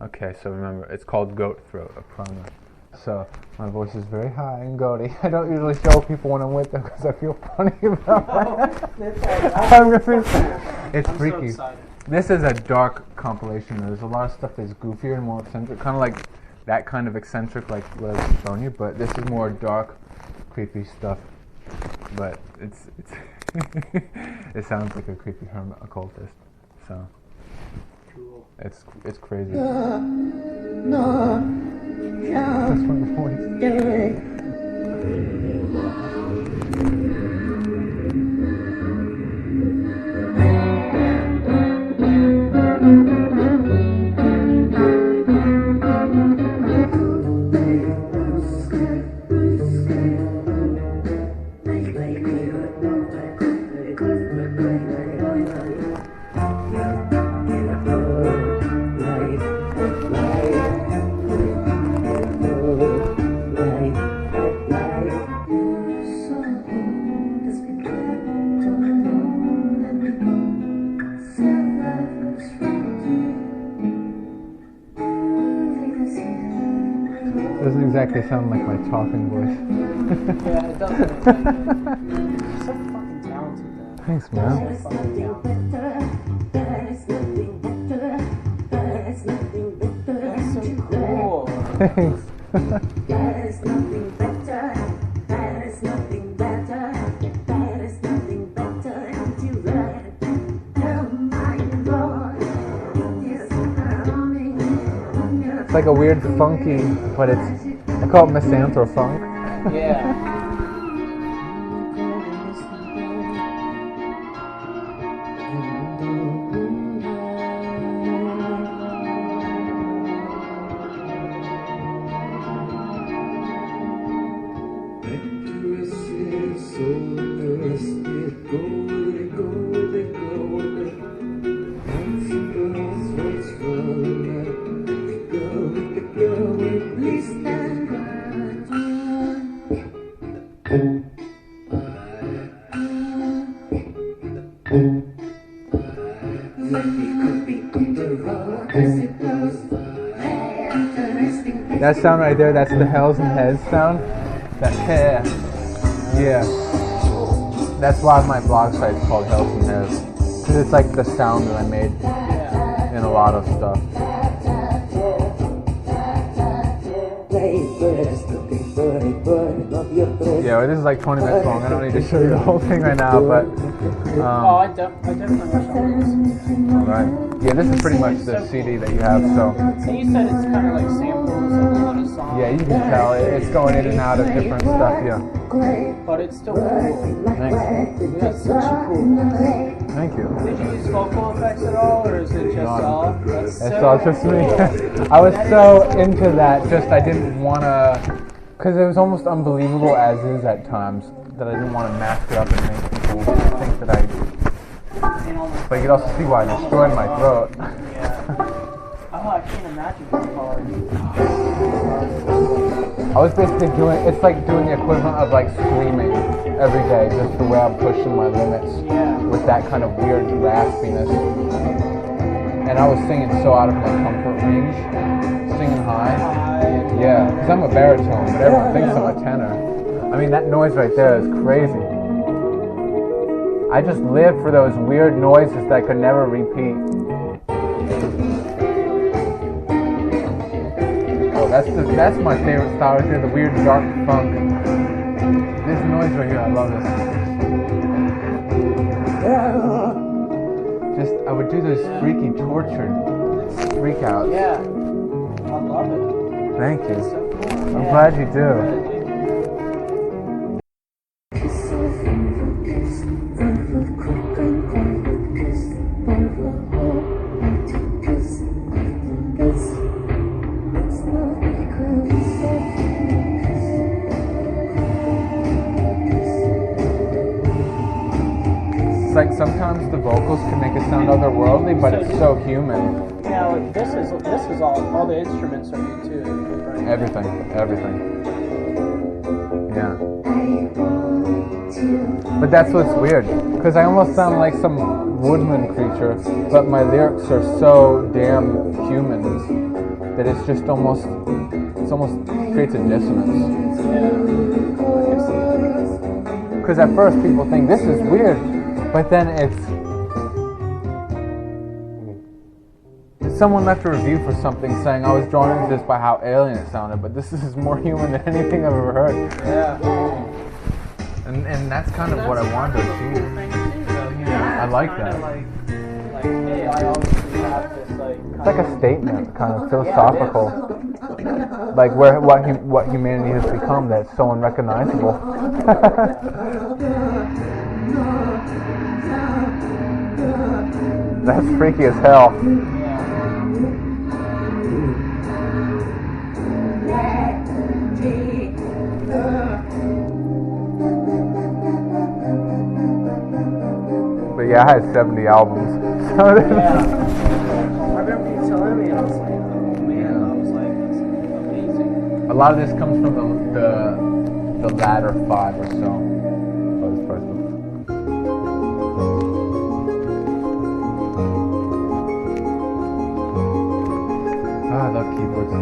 Okay, so remember, it's called goat throat, a promo. So my voice is very high and goaty. I don't usually show people when I'm with them because I feel funny about it. It's freaky. So this is a dark compilation. There's a lot of stuff that's goofier and more eccentric, kind of like that kind of eccentric, like what I was showing you. But this is more dark, creepy stuff. But it's it sounds like a creepy hermit occultist. So cool. it's crazy. That's my voice. Doesn't exactly sound like my talking voice. Yeah, it doesn't. You're so fucking talented, though. Thanks, man. So fucking talented. That's so cool. Thanks. It's like a weird funky, but it's, I call it Misanthrope funk. Yeah. That sound right there, that's the hells and heads sound. That yeah. That's why my blog site's called Hells and Heads. Because it's like the sound that I made in a lot of stuff. Yeah, well, this is like 20 minutes long. I don't need to show you the whole thing right now, but I definitely will show this. right. Yeah, this is pretty much the CD that you have, so. And you said it's kind of like samples of a lot of songs. Yeah, you can tell it's going in and out of different stuff, yeah. But it's still cool. Thanks. Yeah, it's such a cool. Thank you. Did you use vocal effects at all, or is it just all? It's all just me. I was so into that, just I didn't want to, because it was almost unbelievable as is at times, that I didn't want to mask it up and make people think that I, but you can also see why I destroyed my throat. Yeah. Oh, I can't imagine how hard. I was basically doing, it's like doing the equivalent of like screaming every day, just the way I'm pushing my limits with that kind of weird raspiness. And I was singing so out of my comfort range, singing high. Yeah, because I'm a baritone, but everyone thinks I'm a tenor. I mean, that noise right there is crazy. I just live for those weird noises that I could never repeat. Oh, that's my favorite style right there, the weird dark funk. This noise right here, I love this. Just, I would do those freaky tortured freakouts. Yeah, I love it. Thank you. It's so cool. I'm glad you do. It's like sometimes the vocals can make it sound otherworldly, but it's so human. Yeah, like this is all the instruments are you too, right? Everything. Yeah. But that's what's weird, because I almost sound like some woodland creature, but my lyrics are so damn human. that it's just almost creates a dissonance. Because at first people think this is weird, but then someone left a review for something saying I was drawn into this by how alien it sounded, but this is more human than anything I've ever heard. Yeah. And that's kind of what I wanted to achieve. Yeah, I like that. Like, hey, I obviously have this It's like a statement, kind of philosophical. Like what humanity has become that's so unrecognizable. That's freaky as hell. But yeah, I had 70 albums. I remember you telling me, and I was like, oh man, I was like, that's amazing. A lot of this comes from the latter 5 or so. I love keyboards.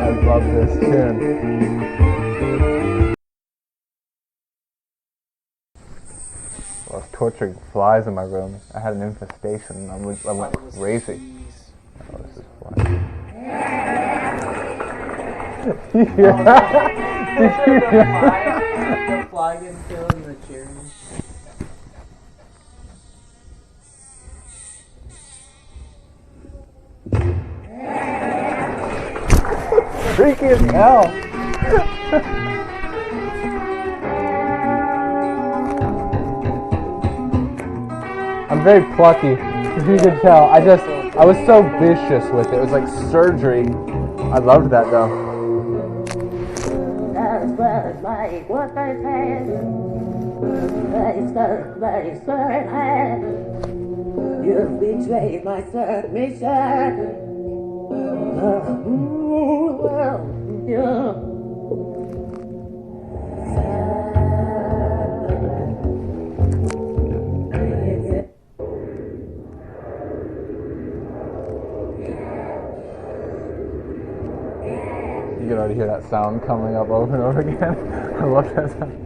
I love this tune. I was torturing flies in my room. I had an infestation. I went crazy. Oh, this is fly. The fly getting killed in the cherry. Freaky as hell. I'm very plucky, if you can tell. I was so vicious with it. It was like surgery. I loved that though. You've betrayed my submission. You can already hear that sound coming up over and over again. I love that sound.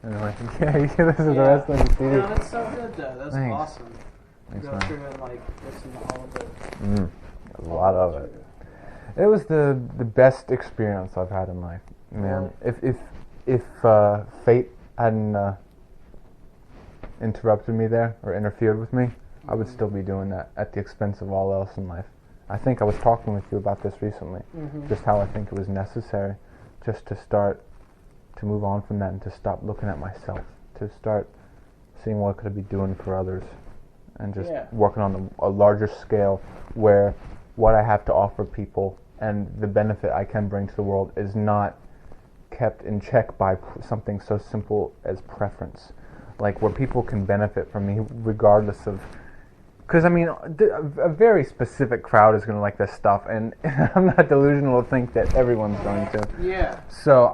Anyway, yeah, you can listen to the rest of the CD. No, that's so good though. That's Thanks. awesome. Thanks, Go man. through and like listen to all of it. A lot of it. It was the best experience I've had in life, man. If fate hadn't interrupted me there or interfered with me, I would still be doing that at the expense of all else in life. I think I was talking with you about this recently, just how I think it was necessary just to start to move on from that and to stop looking at myself, to start seeing what could I be doing for others, and just working on a larger scale where what I have to offer people and the benefit I can bring to the world is not kept in check by something so simple as preference. Like where people can benefit from me regardless of... Because, I mean, a very specific crowd is going to like this stuff, and I'm not delusional to think that everyone's going to. Yeah. So,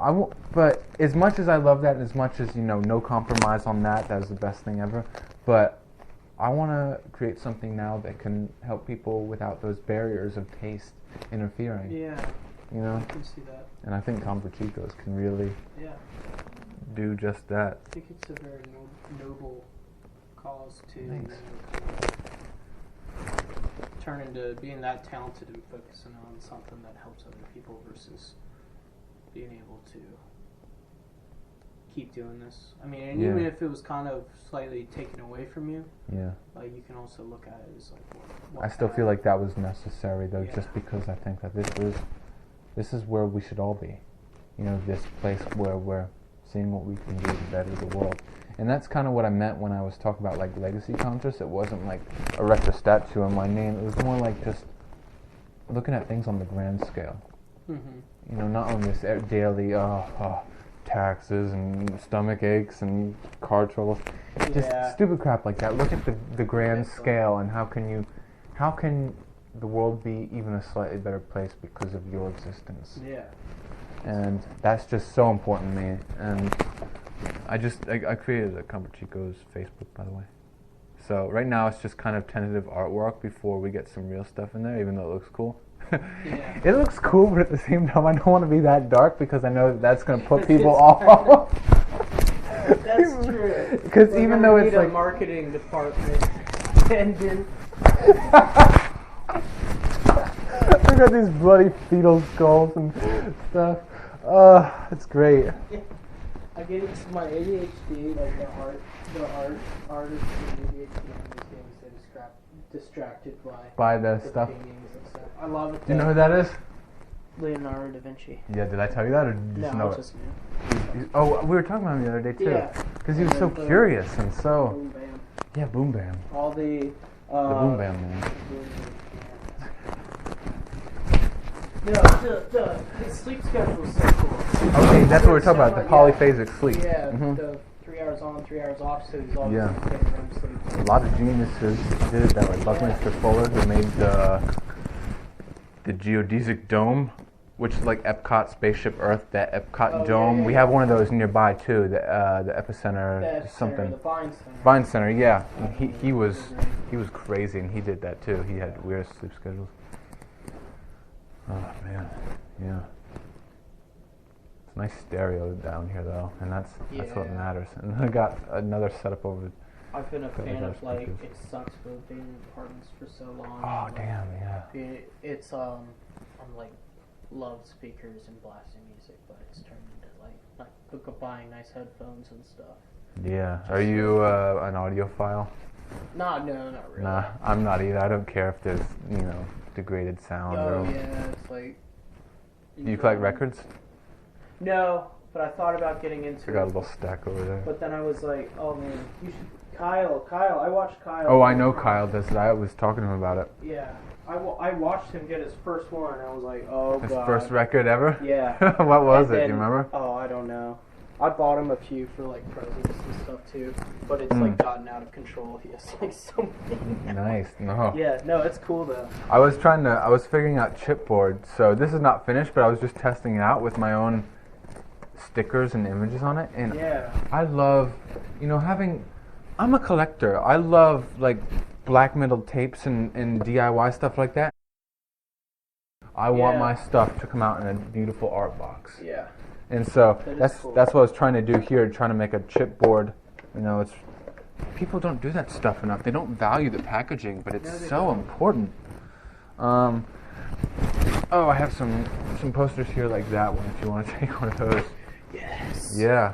but as much as I love that, and as much as, no compromise on that, that is the best thing ever, but I want to create something now that can help people without those barriers of taste interfering. Yeah. I can see that. And I think Tom Pachicos can really do just that. I think it's a very noble cause to turn into being that talented and focusing on something that helps other people versus being able to keep doing this. I mean, and Yeah. even if it was kind of slightly taken away from you, Yeah. like you can also look at it as like. What I still can feel like that was necessary though, Yeah. just because I think that this is where we should all be. You know, this place where we're seeing what we can do to better the world. And that's kind of what I meant when I was talking about like legacy concerts. It wasn't like erect a statue in my name. It was more like just looking at things on the grand scale. You know, not on this daily taxes and stomach aches and car troubles. Just Yeah. stupid crap like that. Look at the grand scale and how can the world be even a slightly better place because of your existence? Yeah. And that's just so important to me. And I created a Comfort Chico's Facebook, by the way. So right now it's just kind of tentative artwork before we get some real stuff in there, even though it looks cool. Yeah. It looks cool, but at the same time I don't want to be that dark because I know that's going to put people off. That's true. Because even though it's a like marketing department, and then I got these bloody fetal skulls and stuff. It's great. I get into my ADHD, like the artist with ADHD, I'm just getting so distracted By the the stuff. paintings and stuff. I love it. Do you know who that is? Leonardo da Vinci. Yeah, did I tell you that or did you just know No, it? just me. Oh, we were talking about him the other day too. Yeah. Because he was so And then curious and so Boom bam. yeah, boom bam. All the The boom bam man. No, his sleep schedule is so cool. Okay, that's what we're talking about. The polyphasic sleep. Yeah, Mhm. the 3 hours on, 3 hours off, so he's always Yeah. getting REM sleep. A lot of geniuses did that, like Buckminster Fuller, who made the geodesic dome, which is like Epcot Spaceship Earth, that Epcot Oh, dome. yeah, We yeah. have one of those nearby too, the epicenter The something. The Vine Center. Vine Center, yeah. And he was crazy, and he did that too. He had weird sleep schedules. Oh man, yeah. It's a nice stereo down here though, and that's what Yeah. matters. And I got another setup over. I've been a Got fan those of like speakers. it sucks for being in apartments for so long. Oh Like, damn, yeah. It's I'm like love speakers and blasting music, but it's turned into like buying nice headphones and stuff. Yeah. Are you an audiophile? No, not really. Nah, I'm not either. I don't care if there's degraded sound. Oh or yeah, it's like. Do you collect records? No, but I thought about getting into I got a it. little stack over there. But then I was like, oh man, you should. Kyle, I watched Kyle. Oh, I know Kyle does that. I was talking to him about it. Yeah, I watched him get his first one, and I was like, oh His god. first record ever? Yeah. What was And it? then- Do you remember? Oh, I don't know. I bought him a few for like presents and stuff too, but it's like gotten out of control. He has like so many. Nice. No. Yeah, no, it's cool though. I was figuring out chipboard. So this is not finished, but I was just testing it out with my own stickers and images on it. And Yeah. I love, I'm a collector. I love like black metal tapes and DIY stuff like that. I want Yeah. my stuff to come out in a beautiful art box. Yeah. And so That is that's cool. what I was trying to do here, trying to make a chipboard. It's people don't do that stuff enough. They don't value the packaging, but it's No, they so don't. important. I have some posters here like that one. If you want to take one of those. Yes. Yeah.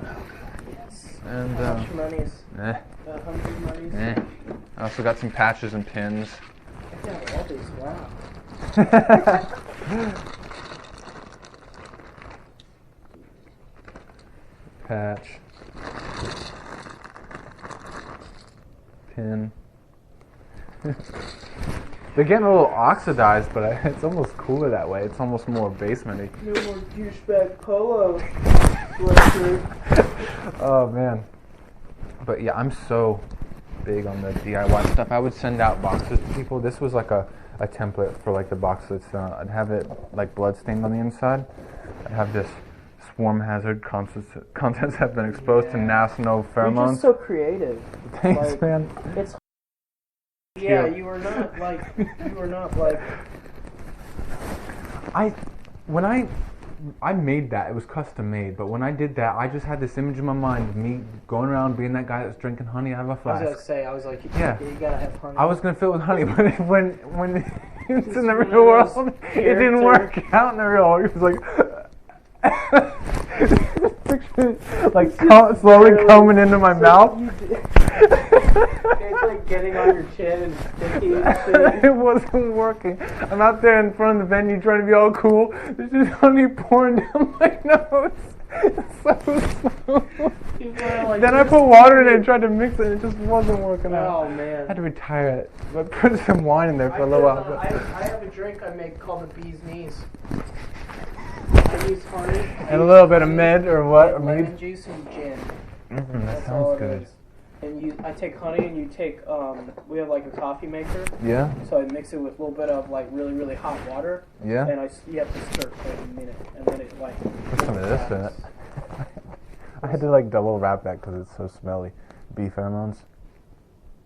Yes. And How much monies? 100 monies. I also got some patches and pins. I got all these. Wow. Patch. Pin. They're getting a little oxidized, but it's almost cooler that way. It's almost more basementy. No more douchebag polo sweatshirt. Oh man. But yeah, I'm so big on the DIY stuff. I would send out boxes to people. This was like a template for like the boxes. I'd have it like bloodstained on the inside. I'd have this swarm hazard contents have been exposed to national You're pheromones. just so creative. Thanks, like, man. It's yeah, Cute. you were not like When I made that, it was custom made, but when I did that, I just had this image in my mind of me going around being that guy that's drinking honey out of a I was flask. gonna say, I was like, Yeah. you gotta have honey. I was gonna fill it with honey, but when it's in the one of real world, those it didn't work out in the real world. It was like picture like slowly coming into my mouth. It's like getting on your chin and sticking and shit. It wasn't working. I'm out there in front of the venue trying to be all cool. There's just honey pouring down my nose. It's so slow. Like, Then I put water in it and tried to mix it and it just wasn't working out. oh I man. had to retire it. But put some wine in there for a little while. I have a drink I make called the Bee's Knees. I use honey. And a little bit of mid or what? Or lemon mead? juice and gin. That That's all sounds it good. is. And I take honey and you take, we have like a coffee maker. Yeah? So I mix it with a little bit of like really, really hot water. Yeah? And you have to stir for like a minute. And then it like... Put some of this in it. I had to like double wrap that because it's so smelly. Bee pheromones.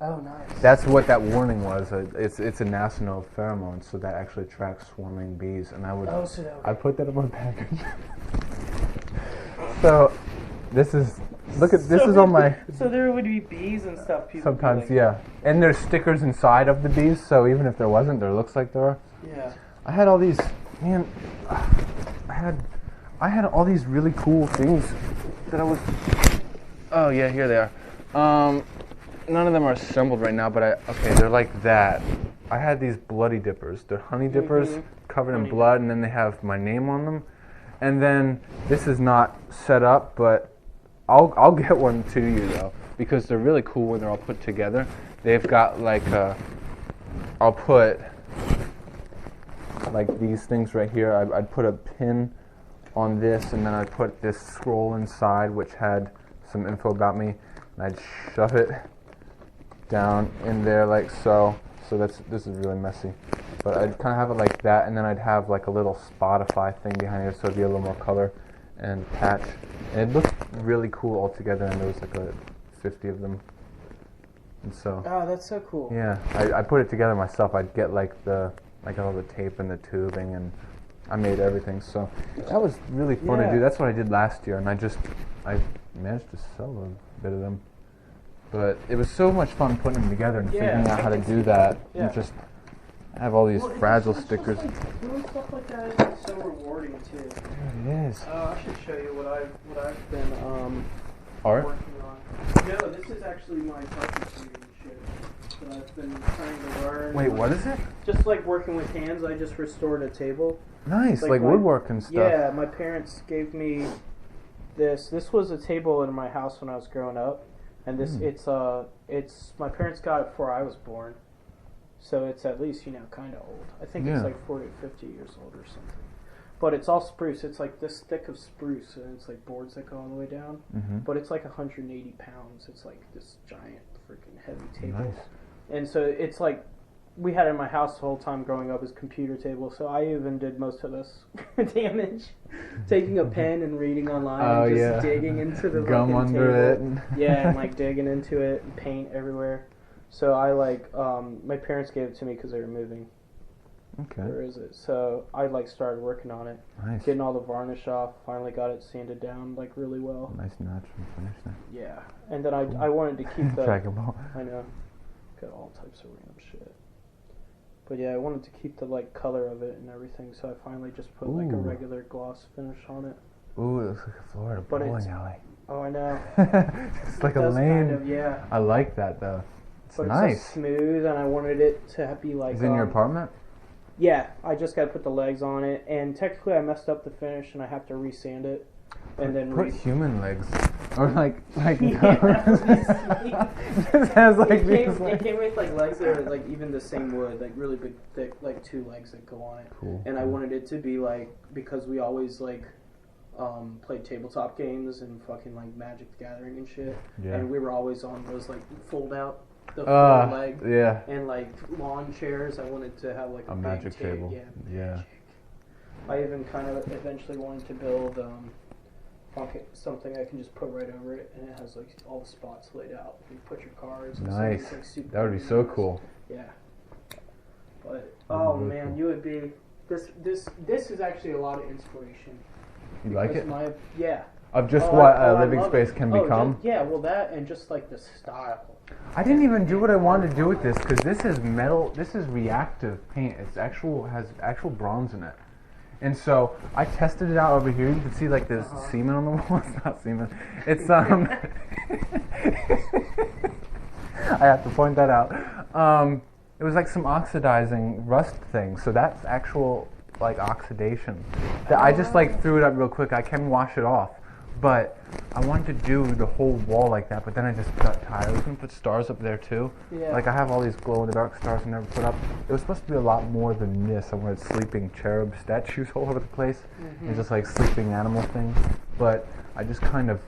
Oh, nice. That's what that warning was. It's a national pheromone, so that actually tracks swarming bees. And I would, I put that in my package. So, this is, this is on my. So there would be bees and stuff. People Sometimes, like, yeah. And there's stickers inside of the bees, so even if there wasn't, there looks like there are. Yeah. I had all these, man. I had all these really cool things that I was. Oh yeah, here they are. None of them are assembled right now, but okay, they're like that. I had these bloody dippers. They're honey dippers covered in blood, and then they have my name on them. And then this is not set up, but I'll get one to you though, because they're really cool when they're all put together. They've got like I'll put like these things right here. I'd put a pin on this, and then I'd put this scroll inside, which had some info about me, and I'd shove it down in there like so. So this is really messy, but I'd kind of have it like that, and then I'd have like a little Spotify thing behind it, so it'd be a little more color and patch, and it looked really cool all together. And there was like 50 of them, and so. Oh, that's so cool. Yeah, I put it together myself. I'd get like I got all the tape and the tubing, and I made everything. So that was really fun to do. That's what I did last year, and I managed to sell a bit of them. But it was so much fun putting them together and figuring out how to do that. Yeah. And just have all these fragile stickers. Doing stuff like that is like so rewarding too. There it is. I should show you what I've been Art? working on. No, this is actually my carpentry and shit that I've been trying to learn. Wait, what is it? Just like working with hands, I just restored a table. Nice, like woodwork and stuff. Yeah, my parents gave me this. This was a table in my house when I was growing up, and this it's my parents got it before I was born, so it's at least kind of old. I think it's like 40 or 50 years old or something. But it's all spruce. It's like this thick of spruce, and it's like boards that go all the way down. But it's like 180 pounds. It's like this giant, freaking heavy table. Nice. And so it's like we had it in my house the whole time growing up as computer table. So I even did most of this damage, taking a pen and reading online and just digging into the gum under table. it. Yeah, and like digging into it and paint everywhere. So I my parents gave it to me because they were moving. Okay. Where is it? So I started working on it, Nice. getting all the varnish off. Finally got it sanded down really well. Nice natural finish there. Yeah, and then I wanted to keep the. Dragon Ball. I know, got all types of random shit. But yeah, I wanted to keep the color of it and everything, so I finally just put a regular gloss finish on it. Ooh, it looks like a Florida bowling alley. Oh, I know. It's like a lane. Kind of, yeah. I like that though. It's But nice. it's so smooth, and I wanted it to be like. Is it in your apartment? Yeah, I just got to put the legs on it, and technically I messed up the finish, and I have to resand it, and then put human legs, or like Yeah, This has it these came with legs that are even the same wood, really big, thick, 2 legs that go on it. Cool. And I wanted it to be because we always played tabletop games and fucking Magic the Gathering and shit. Yeah. And we were always on those fold out. The four leg yeah. and lawn chairs. I wanted to have a magic big table. Yeah. Magic. I even kind of eventually wanted to build something I can just put right over it, and it has all the spots laid out. You put your cards. And Nice. So it's, super That would be so cool. Yeah. But man, cool. you would be this is actually a lot of inspiration. You like it? Of just what a living space can become? Well, that and just the style. I didn't even do what I wanted to do with this because this is metal. This is reactive paint. It's has actual bronze in it, And so I tested it out over here. You can see like this semen on the wall. It's not semen. It's I have to point that out. It was like some oxidizing rust thing. So that's actual like oxidation. I just like threw it up real quick. I can wash it off, but I wanted to do the whole wall like that. But then I just got tired. I was gonna put stars up there too. Yeah. Like I have all these glow in the dark stars I never put up. It was supposed to be a lot more than this. I wanted sleeping cherub statues all over the place and just like sleeping animal things. But I just kind of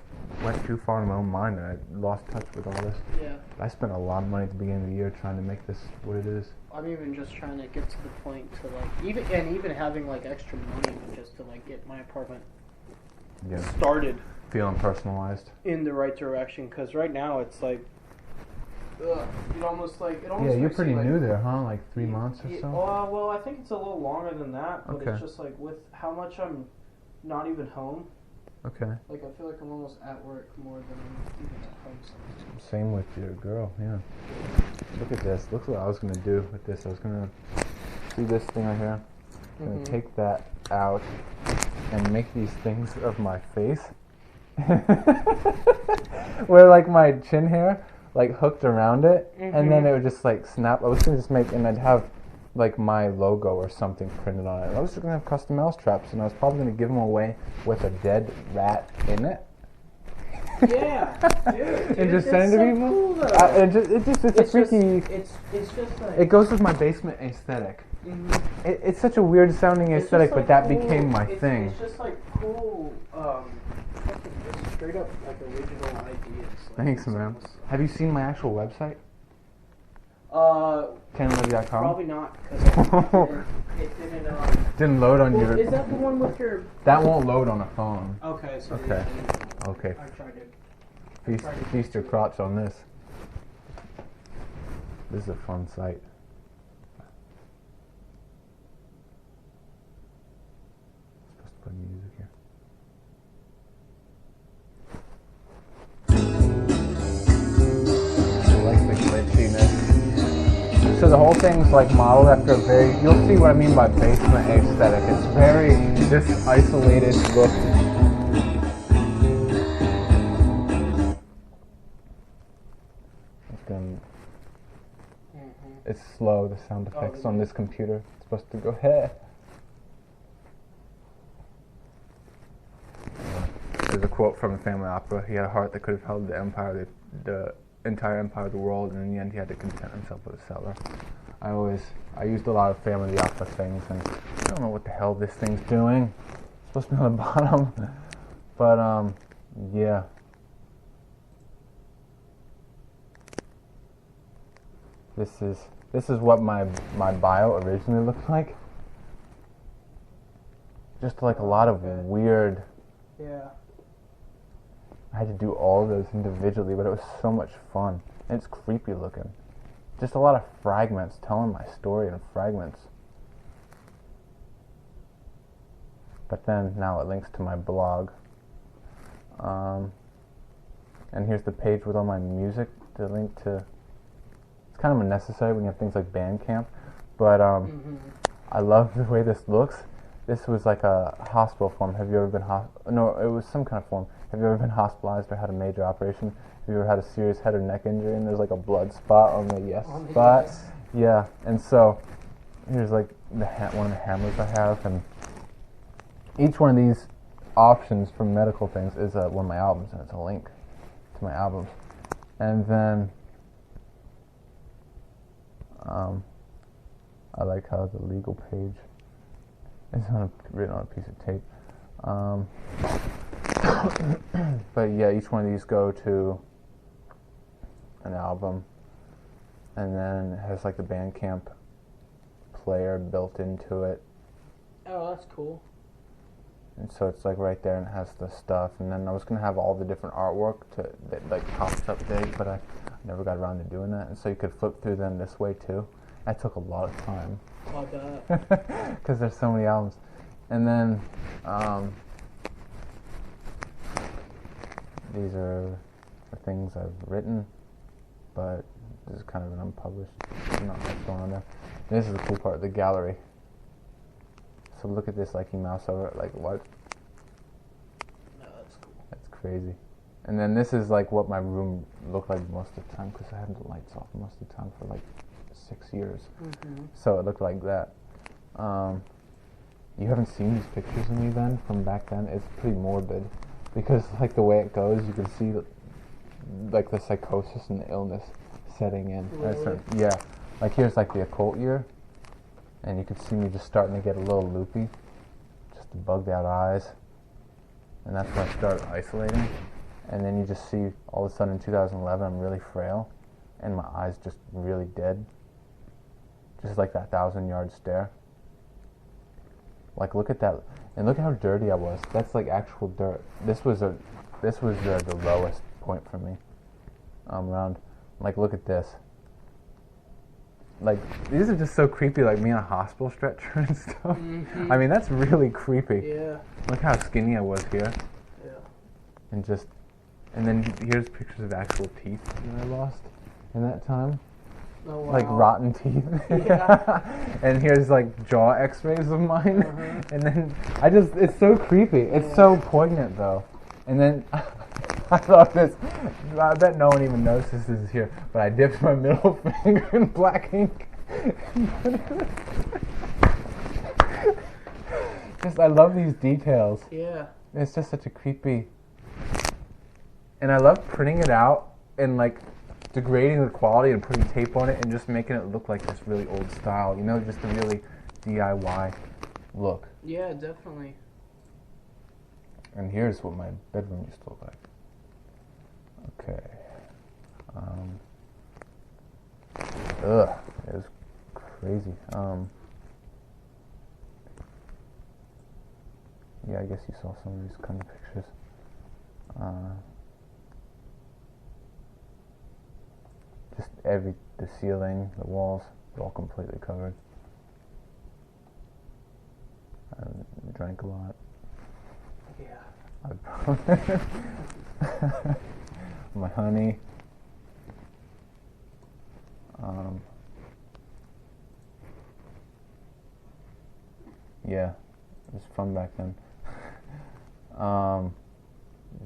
went too far in my own mind and I lost touch with all this. Yeah. I spent a lot of money at the beginning of the year trying to make this what it is. I'm even just trying to get to the point to like even having like extra money just to like get my apartment started Feeling personalized. in the right direction. Because right now it's like, it almost Yeah, you're makes pretty you, like, new there, huh? Like 3 months or so? Well, I think it's a little longer than that, but Okay. it's just like with how much I'm not even home. Okay. Like I feel like I'm almost at work more than I'm even at home. Sometimes. Same with your girl, yeah. Look at this. Look what I was going to do with this. I was going to do this thing right here. I'm going to take that out and make these things of my face. Where like my chin hair like hooked around it and then it would just like snap. I was going to just make, and I'd have like my logo or something printed on it. I was just going to have custom mouse traps and I was probably going to give them away with a dead rat in it. Yeah, dude. And just send it to so people? Cool, though. It's a freaky... It's just like... It goes with my basement aesthetic. It's such a weird sounding aesthetic, but that became my thing. It's just like cool, just straight up like original ideas. Like, Thanks, man. Have you seen my actual website? Canonlevy.com? Probably not, because it didn't, Didn't load on your... Is that the one with your... That won't load on a phone. Okay, so... Okay. Okay. I tried it. Feast your crotch on this. This is a fun site. Supposed to put music here. I like the glitchiness. So the whole thing's like modeled after a very, you'll see what I mean by basement aesthetic. It's very this isolated look. It's slow, the sound effects on this computer. It's supposed to go, hey. There's a quote from the family opera. He had a heart that could have held the empire, the entire empire of the world, and in the end he had to content himself with a cellar. I used a lot of family opera things, and I don't know what the hell this thing's doing. It's supposed to be on the bottom. But, yeah. This is what my bio originally looked like. Just like a lot of weird. Yeah. I had to do all of those individually, but it was so much fun. And it's creepy looking. Just a lot of fragments telling my story in fragments. But then now it links to my blog. And here's the page with all my music to link to. It's kind of unnecessary when you have things like Bandcamp, but I love the way this looks. This was like a hospital form. Have you ever been No, it was some kind of form. Have you ever been hospitalized or had a major operation? Have you ever had a serious head or neck injury and there's like a blood spot on the spot? Yes. Yeah, and so here's like one of the hammers I have, and each one of these options for medical things is one of my albums, and it's a link to my albums. And then I like how the legal page is written on a piece of tape. But yeah, each one of these go to an album, and then it has like the Bandcamp player built into it. Oh, that's cool. And so it's like right there and it has the stuff, and then I was going to have all the different artwork that like pops up big, but I never got around to doing that, and so you could flip through them this way too. That took a lot of time. Like that. Because there's so many albums. And then these are the things I've written, but this is kind of an unpublished, not much going on there. This is the cool part, the gallery. So look at this, like you mouse over it, like what? No, that's cool. That's crazy. And then this is like what my room looked like most of the time because I had the lights off most of the time for like 6 years. Mm-hmm. So it looked like that. You haven't seen these pictures of me then from back then? It's pretty morbid because like the way it goes, you can see like the psychosis and the illness setting in. Really? Yeah. Like here's like the occult year, and you can see me just starting to get a little loopy, just the bugged out eyes, and that's when I start isolating. And then you just see all of a sudden in 2011 I'm really frail, and my eyes just really dead, just like that 1,000-yard stare. Like look at that, and look how dirty I was. That's like actual dirt. This was the lowest point for me. Around, like look at this. Like these are just so creepy. Like me on a hospital stretcher and stuff. Mm-hmm. I mean that's really creepy. Yeah. Look how skinny I was here, Yeah. and then here's pictures of actual teeth that I lost in that time. Oh, wow. Like rotten teeth. Yeah. And here's like jaw x-rays of mine. Uh-huh. And then it's so creepy. It's so poignant though. And then I thought this, I bet no one even notices this is here, but I dipped my middle finger in black ink. Just, I love these details. Yeah. It's just such a creepy, and I love printing it out and like degrading the quality and putting tape on it and just making it look like this really old style, you know, just a really DIY look. Yeah, definitely. And here's what my bedroom used to look like. Okay. It was crazy. Yeah, I guess you saw some of these kind of pictures. Just the ceiling, the walls, they're all completely covered. I drank a lot. Yeah. My honey. Yeah, it was fun back then.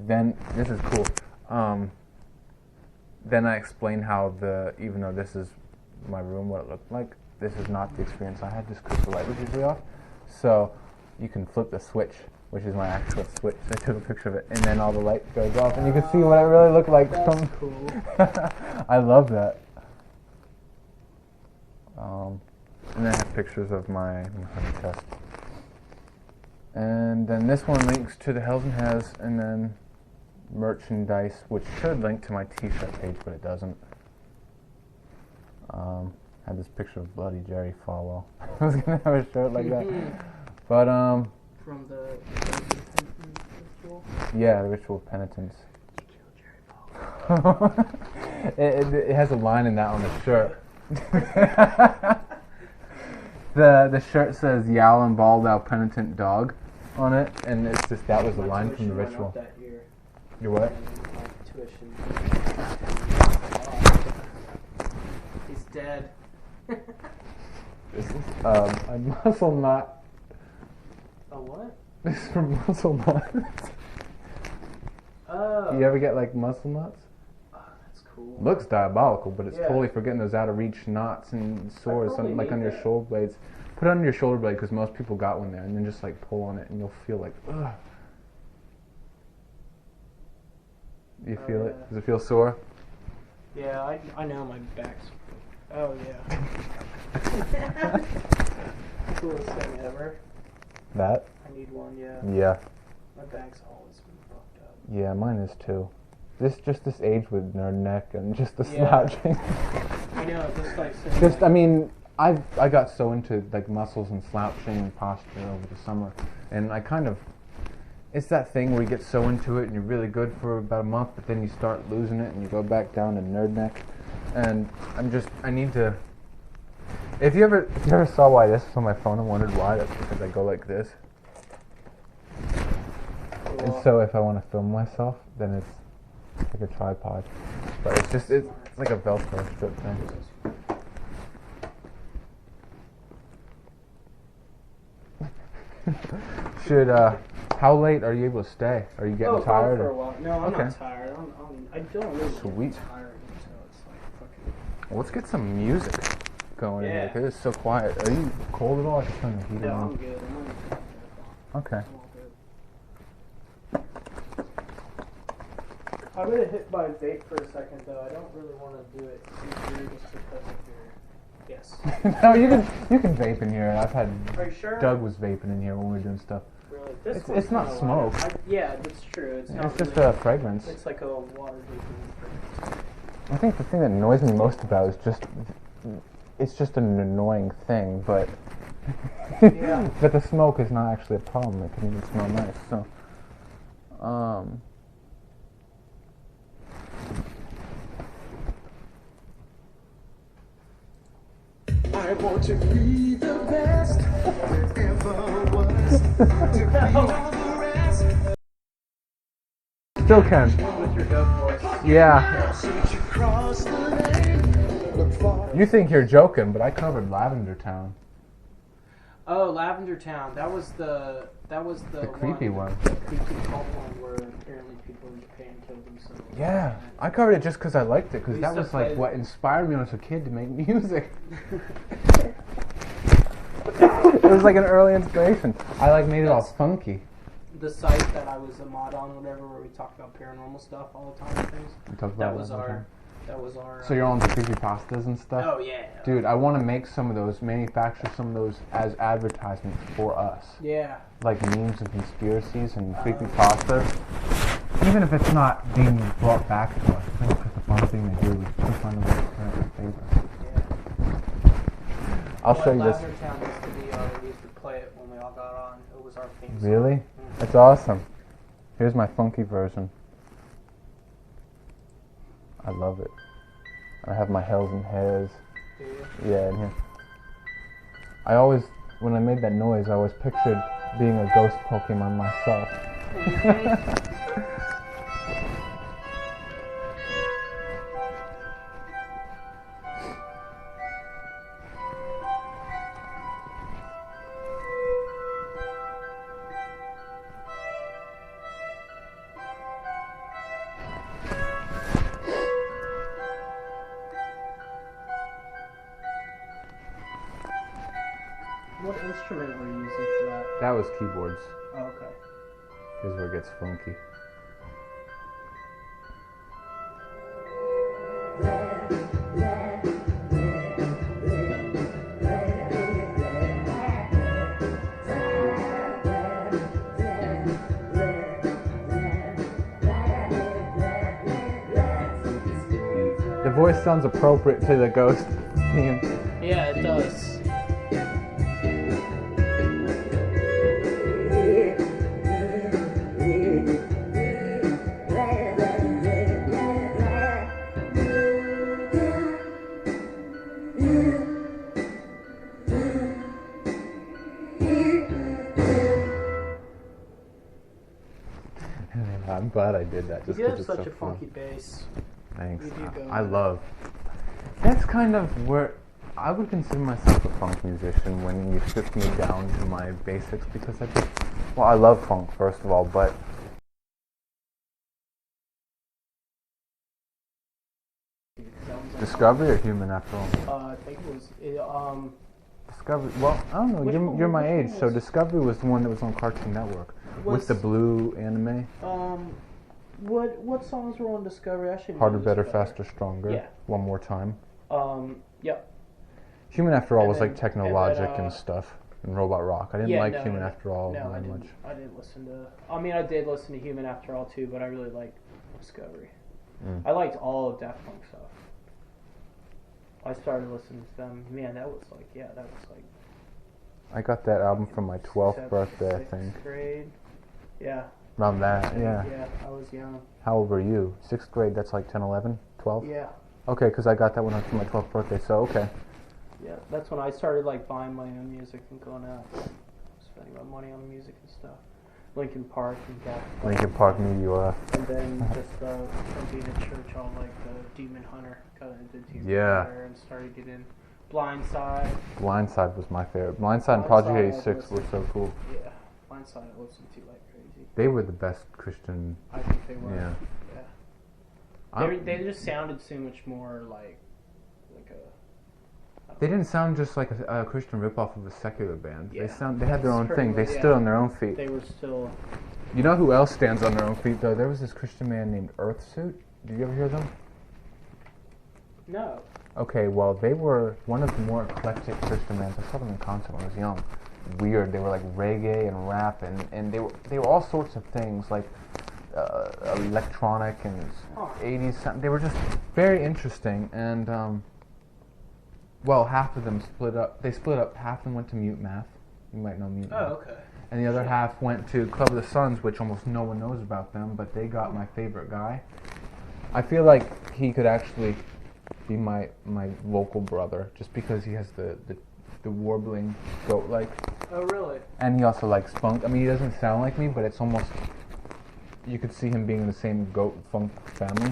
Then this is cool. Then I explained how even though this is my room, what it looked like, this is not the experience I had just because the light was usually off. So you can flip the switch, which is my actual switch. I took a picture of it, and then all the light goes off, and you can see what it really looked like. That's cool. I love that. And then I have pictures of my honey test. And then this one links to the Hells and Has, and then merchandise, which should link to my t-shirt page, but it doesn't. Had this picture of Bloody Jerry Falwell. I was gonna have a shirt like that, but From the ritual? yeah, the Ritual of Penitence. You killed Jerry Falwell. It has a line in that on the shirt. The shirt says "Yowl and Ball Thou Penitent Dog" on it, and it's just that was the line from the ritual. That year. Your what? My tuition. He's dead. This is a muscle knot. A what? This is from muscle knots. Oh. You ever get like muscle knots? Oh, that's cool. Looks diabolical, but it's Yeah. totally for getting those out of reach knots and sores, probably like need on your that. shoulder blades. Put it on your shoulder blade because most people got one there, and then just like pull on it, and you'll feel like, ugh. You Oh, feel it? yeah. Does it feel sore? Yeah, I know my back's. Oh yeah. Coolest thing ever. That? I need one. Yeah. Yeah. My back's always been fucked up. Yeah, mine is too. This age with nerd neck and just the Yeah. slouching. I know. Just like. Sitting Just, like, I mean, I got so into like muscles and slouching and posture over the summer, and I kind of, it's that thing where you get so into it and you're really good for about a month, but then you start losing it and you go back down to nerd neck, and I need to. If you ever saw why this was on my phone and wondered why, that's because I go like this. And so if I want to film myself, then it's like a tripod, but it's like a Velcro strip thing. Should how late are you able to stay? Are you getting tired? For a while. No, I'm Okay. not tired. I don't really Sweet. get tired until it's like fucking. Well, let's get some music going in here Yeah. because it's so quiet. Are you cold at all? I can turn the heater No, on. I'm good. I'm only good. Okay. I'm all good. I'm gonna hit my vape for a second though. I don't really want to do it too weird just because of your. Yes. No, you can vape in here. I've had Are you sure? Doug was vaping in here when we were doing stuff. Really? It's not smoke. Yeah, that's true. It's not. It's just really, a fragrance. It's like a water vapor. I think the thing that annoys me most about it is just it's just an annoying thing, but Yeah. but the smoke is not actually a problem. It can even smell nice. So, I want to be the best there ever was. To be all the rest. still can. With your dope voice. Yeah. Search across the lane. Look for You think you're joking, but I covered Lavender Town. Oh, Lavender Town. That was the creepy one. The creepy cult one where apparently people in Japan killed themselves. Yeah, I covered it just because I liked it, because We that used was to like play- what inspired me when I was a kid to make music. It was like an early inspiration. I like made it all That's- funky. The site that I was a mod on, whatever, where we talked about paranormal stuff all the time and things. We talked That about was all the our. time. That was our. So you're on the creepypastas and stuff? Oh yeah. Dude, I want to make some of those, manufacture some of those as advertisements for us. Yeah. Like memes and conspiracies and creepypastas. Even if it's not being brought back to us, I think it's just a fun thing to do to find a way to turn it in favor. Yeah. I'll show you this. Lavender Town used to be. We used to play it when we all got on. It was our theme song. Really? That's awesome. Here's my funky version. I love it. I have my hells and hairs. Do you? Yeah, in here. I always, when I made that noise, I always pictured being a ghost Pokemon myself. What instrument were you using for that? That was keyboards. Oh, okay. Here's where it gets funky. The voice sounds appropriate to the ghost theme. Yeah, it does. I'm glad I did that. You Just do have 'cause it's such so a fun. funky bass. Thanks. You do go I in. love. That's kind of where I would consider myself a funk musician when you strip me down to my basics, because I love funk first of all, but Discovery or Human After All? I think it was. Discovery. Well, I don't know. Which one- You're my which one age, so was- Discovery was the one that was on Cartoon Network with the blue anime. What songs were on Discovery? I should know Harder, this better, faster, stronger. Yeah. One more time. Yep. Human After All And was like then- Technologic and then, and stuff, and Robot Rock. I didn't Yeah, like no, Human no, After All No, I very didn't. much. I didn't listen to. I mean, I did listen to Human After All too, but I really liked Discovery. I liked all of Daft Punk stuff. I started listening to them. Man, that was like. I got that album for my 12th seventh, birthday, I sixth think. grade. Yeah. Around that, yeah. Yeah, I was young. How old were you? 6th grade, that's like 10, 11, 12? Yeah. Okay, because I got that one for my 12th birthday, so okay. Yeah, that's when I started like buying my own music and going out, spending my money on music and stuff. Linkin Park and Daft Punk. Linkin Park Meteor. And then just from being at church, all like the Demon Hunter got into Demon Yeah. Hunter and started getting Blindside. Blindside was my favorite. Blindside and Blindside, Project I 86 were listened. so cool. Yeah. Blindside I listened to like crazy. They were the best Christian. I think they were. Yeah. They just sounded so much more like a. They didn't sound just like a Christian ripoff of a secular band. Yeah. They had their own thing. They Yeah. stood on their own feet. They were still. You know who else stands on their own feet though? There was this Christian man named Earthsuit. Did you ever hear them? No. Okay, well they were one of the more eclectic Christian bands. I saw them in concert when I was young. Weird. They were like reggae and rap and they were all sorts of things like electronic and 80s. They were just very interesting and well, half of them split up. They split up. Half of them went to Mute Math. You might know Mute Math. Oh, okay. And the other half went to Club of the Suns, which almost no one knows about them, but they got my favorite guy. I feel like he could actually be my vocal brother, just because he has the warbling goat-like. Oh, really? And he also likes funk. I mean, he doesn't sound like me, but it's almost... You could see him being in the same goat funk family.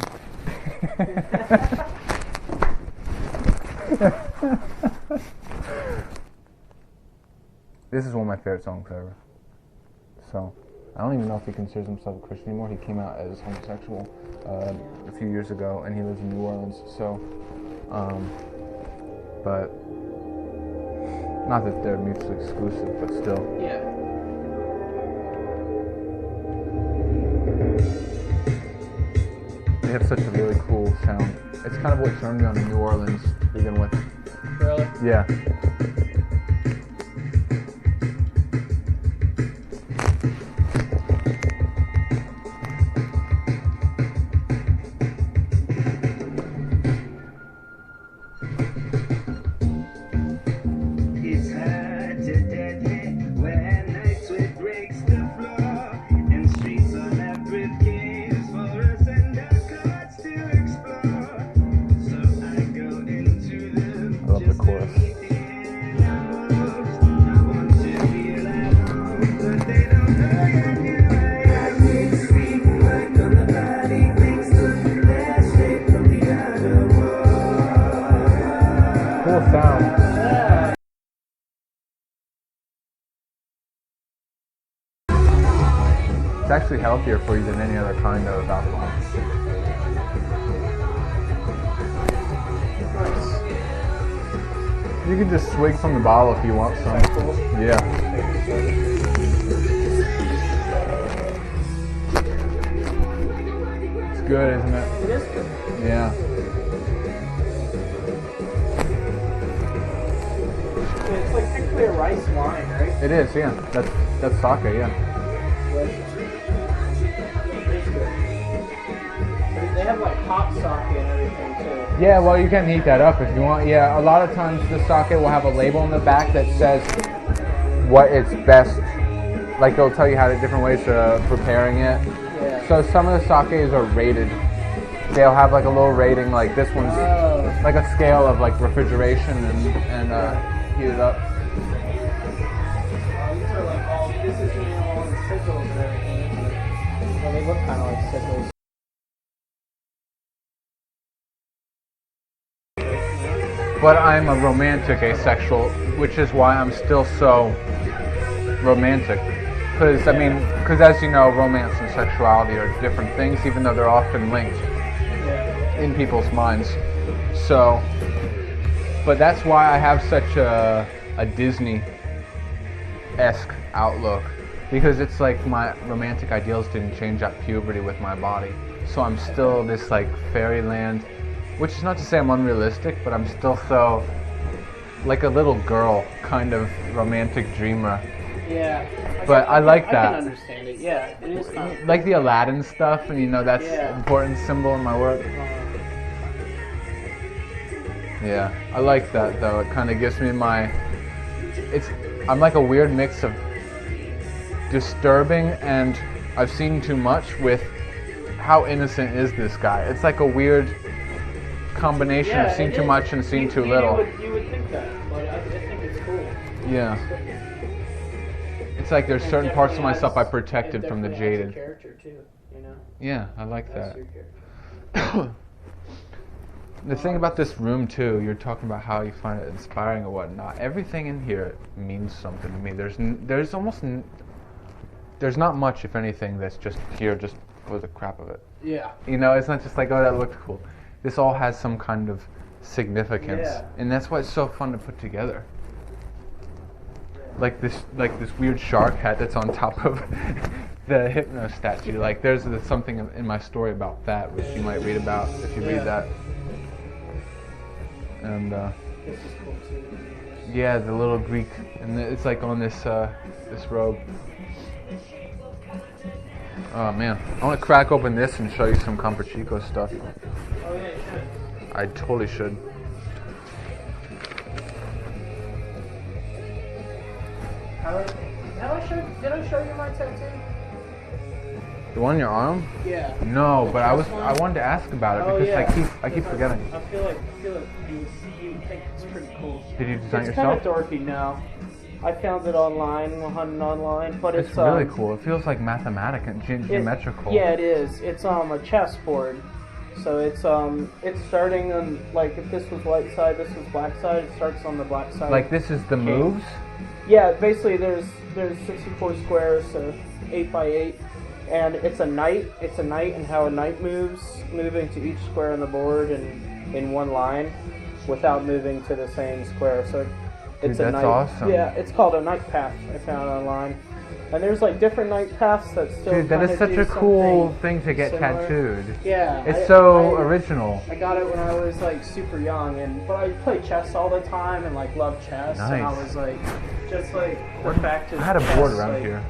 This is one of my favorite songs ever. So, I don't even know if he considers himself a Christian anymore. He came out as homosexual a few years ago, and he lives in New Orleans. So, but not that they're mutually exclusive, but still. Yeah. They have such a really cool sound. It's kind of what turned me on to New Orleans to begin with. Really? Yeah. It's hard to deadly when night sweat breaks the floor and streets are left with caves for us and our cards to explore. So I go into them. I love the chorus. I want to feel at home, but they don't know yet who I am. Street work on the body, things look their shape from the other world. Cool sound. It's actually healthier for you than any other kind of alcohol. You can just swig from the bottle if you want some. Yeah. It's good, isn't it? It is good. Yeah. It's like technically a rice wine, right? It is, yeah. That's sake, yeah. They have like hot sake and everything too. Yeah, well, you can heat that up if you want. Yeah, a lot of times the sake will have a label on the back that says what it's best. Like, they'll tell you how the different ways of preparing it. Yeah. So some of the sakes are rated. They'll have like a little rating, like this one's like a scale of like refrigeration and heat it up. These are like all, this is all the sizzles and everything, isn't it? Well, they look kind of like sizzles. But I'm a romantic asexual, which is why I'm still so romantic. Because, I mean, as you know, romance and sexuality are different things, even though they're often linked in people's minds. So, but that's why I have such a Disney-esque outlook. Because it's like my romantic ideals didn't change at puberty with my body. So I'm still this like fairyland, which is not to say I'm unrealistic, but I'm still so like a little girl kind of romantic dreamer. Yeah. But I like that. I can understand it. Yeah, it is kind of Like the Aladdin stuff, and you know that's an important symbol in my work. Yeah, I like that though. It kind of gives me I'm like a weird mix of disturbing and I've seen too much with how innocent is this guy. It's like a weird combination of seen too much and seen too little. You would think that, but I think it's cool. Yeah. It's like there's certain parts of myself I protected from the jaded. Character too, you know. Yeah, I like That's that. your character. The thing about this room too, you're talking about how you find it inspiring or whatnot. Everything in here means something to me. There's almost there's not much, if anything, that's just here just for the crap of it. Yeah. You know, it's not just like, oh, that looks cool. This all has some kind of significance, Yeah. and that's why it's so fun to put together. Like this weird shark hat that's on top of the Hypno statue. Like there's something in my story about that, which you might read about if you read that. And This is cool too. yeah, the little Greek, and it's like on this this robe. Oh man, I want to crack open this and show you some Campochico stuff. Oh yeah, you should. I totally should. Did I show you my tattoo? The one on your arm? Yeah. No, The but I chest one? wanted to ask about it Oh, because yeah. I keep forgetting. I feel like you think it's pretty cool. Did you design It's yourself? kind of dorky now. I found it online, hunting online, but It's really cool. It feels like mathematic and geometrical. Yeah, it is. It's a chessboard. So it's starting on, like, if this was white side, this was black side. It starts on the black side. Like this is the moves. Yeah, basically there's 64 squares, so 8 by 8, and it's a knight. It's a knight and how a knight moves, moving to each square on the board and in one line, without moving to the same square. So it's Dude, a that's knight. awesome. Yeah, it's called a knight path. I found online, and there's like different knight paths that still. Dude, that is kinda such do a cool something thing to get similar. tattooed. Yeah, It's so I- original. I got it when I was like super young, but I played chess all the time and like loved chess. And I Nice. was like, just like the fact of I had a chess, board around like- here.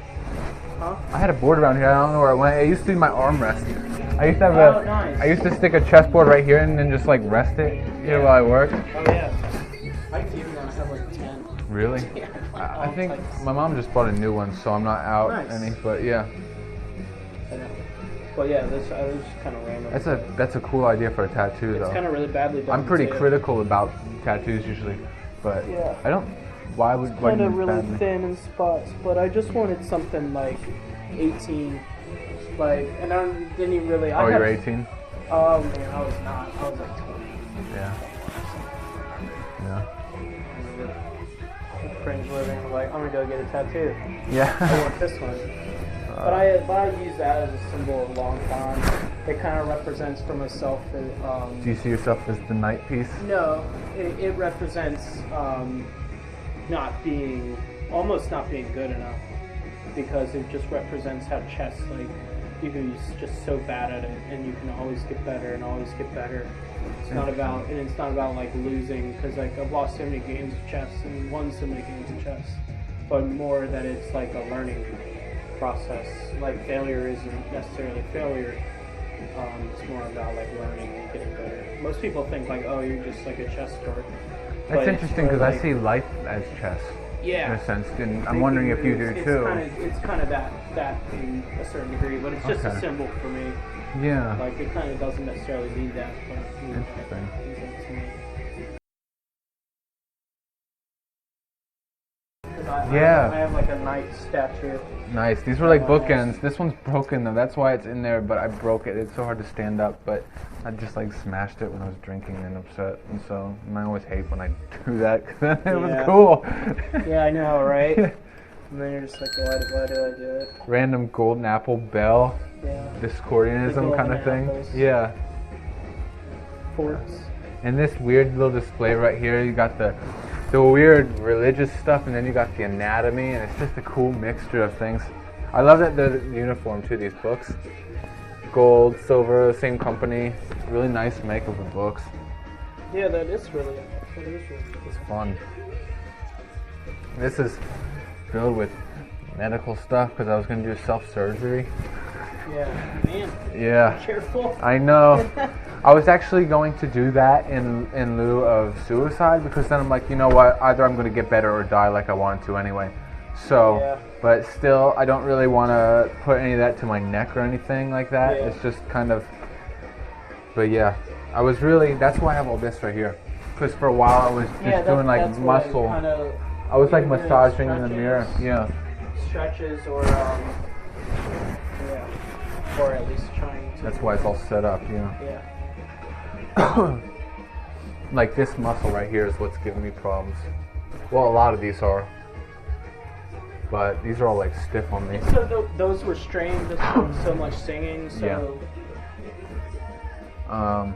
Huh? I had a board around here. I don't know where it went. It used to be my armrest. I used to have Oh, nice. I used to stick a chessboard right here and then just like rest it here while I work. Oh yeah. I can even have like 10. Really? Yeah. I think my mom just bought a new one, so I'm not out Nice. any. But yeah, I know. But yeah, this I was kind of random. that's a cool idea for a tattoo It's though. kind of really badly done. I'm pretty too. critical about tattoos usually, but Yeah. I don't. Why would why Kind do of you really badly? thin in spots, but I just wanted something like 18. Like, and I didn't even really. Oh, you're 18. Oh man, I was not. I was like 20. Yeah. Yeah. Cringe living. I'm like, I'm gonna go get a tattoo. I Yeah. want this one. But I use that as a symbol of long time. It kind of represents for myself that. Do you see yourself as the night piece? No, it represents almost not being good enough, because it just represents how chess, like, you can be just so bad at it, and you can always get better and always get better. It's not about like losing, because like I've lost so many games of chess and won so many games of chess, but more that it's like a learning process. Like failure isn't necessarily failure. It's more about like learning and getting better. Most people think like, oh, you're just like a chess star. That's But interesting it's because more I like- see life as chess in Yeah. a sense, and I'm wondering if you do too. It's kind of that in a certain degree, but it's just Okay. a symbol for me. Yeah. Like it kind of doesn't necessarily mean that, but it means Interesting. to me. Yeah. I have like a knight statue. Nice. These were like bookends. This one's broken though. That's why it's in there, but I broke it. It's so hard to stand up, but I just like smashed it when I was drinking and upset. And so I always hate when I do that because it was Yeah. cool. Yeah, I know, right? And then you're just like, why do I do it? Random golden apple bell, Yeah. Discordianism The kind of golden thing. apples. Yeah. Forts. And this weird little display right here, you got the weird religious stuff, and then you got the anatomy, and it's just a cool mixture of things. I love that they're uniform too, these books. Gold, silver, same company. Really nice make of the books. Yeah, that is really It's fun. This is filled with medical stuff because I was going to do self-surgery. Yeah, man, Yeah. careful. I know. I was actually going to do that in lieu of suicide because then I'm like, you know what? Either I'm going to get better or die like I wanted to anyway. So, Yeah. but still, I don't really want to put any of that to my neck or anything like that. Yeah. It's just kind of. But yeah, I was really. That's why I have all this right here. Because for a while I was just doing like that's what muscle. kinda I was like you're doing massaging in the mirror. stretches. Yeah. stretches or or at least trying to. That's why it's all set up. Yeah. Yeah. Like this muscle right here is what's giving me problems. Well, a lot of these are. but these are all like stiff on me. So those were strained from so much singing. So Yeah.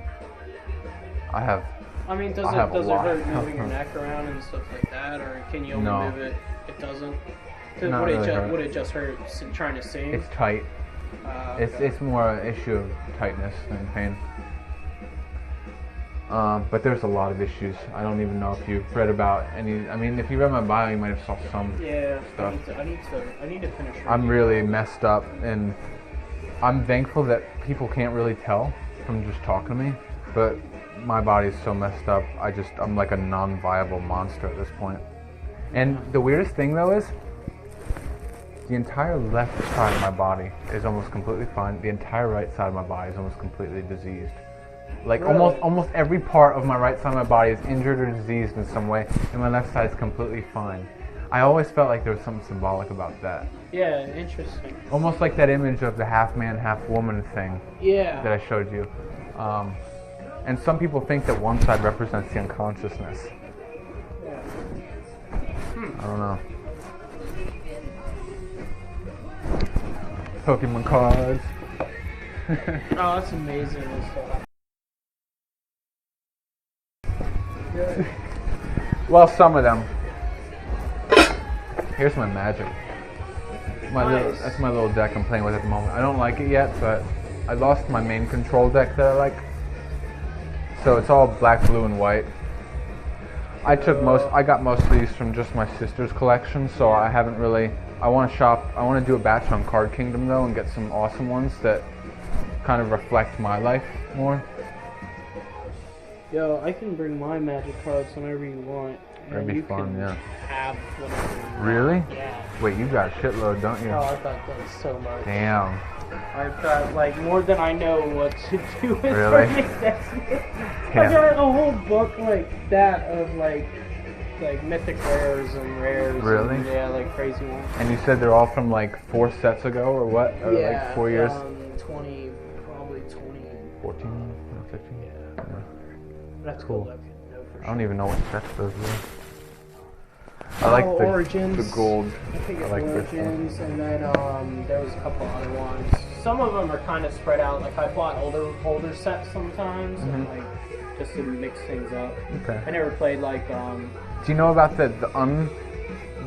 I have. I mean, does I it have a lot. hurt moving your neck around and stuff like that, or can you only No. move it? It doesn't. Not really hurt. Would it just hurt trying to sing? It's tight. Okay. It's more an issue of tightness than pain. But there's a lot of issues. I don't even know if you've read about any. I mean, if you read my bio, you might have saw some Yeah, stuff. I need to finish. I'm reading. really messed up, and I'm thankful that people can't really tell from just talking to me. But my body's so messed up. I'm like a non-viable monster at this point. And the weirdest thing though is, the entire left side of my body is almost completely fine. The entire right side of my body is almost completely diseased. Like Really? almost every part of my right side of my body is injured or diseased in some way, and my left side is completely fine. I always felt like there was something symbolic about that. Yeah, interesting. Almost like that image of the half man, half woman thing Yeah. that I showed you. And some people think that one side represents the unconsciousness. Yeah. I don't know. Pokemon cards. Oh, that's amazing. Well, some of them. Here's my magic. Nice. That's my little deck I'm playing with at the moment. I don't like it yet, but I lost my main control deck that I like. So it's all black, blue, and white. I got most of these from just my sister's collection, so I haven't really. I want to do a batch on Card Kingdom though, and get some awesome ones that kind of reflect my life more. Yo, I can bring my magic cards whenever you want. That'd be you fun, can yeah. have whatever you want. Really? Yeah. Wait, you got a shitload, don't you? Oh, I've got done so much. Damn. I've got like more than I know what to do with. Really? I got a whole book like that of like mythic rares and rares. Really? And, yeah, like crazy ones. And you said they're all from like 4 sets ago, or what? Or Yeah. like 4 years? 20, probably 20. 14, or 15? Yeah. That's Cool. cool. I don't even know what sets those were. I like the Origins. the gold. I think I it's like this one. Origins, and then there was a couple other ones. Some of them are kind of spread out. Like I bought older sets sometimes, and like just to mix things up. Okay. I never played like Do you know about the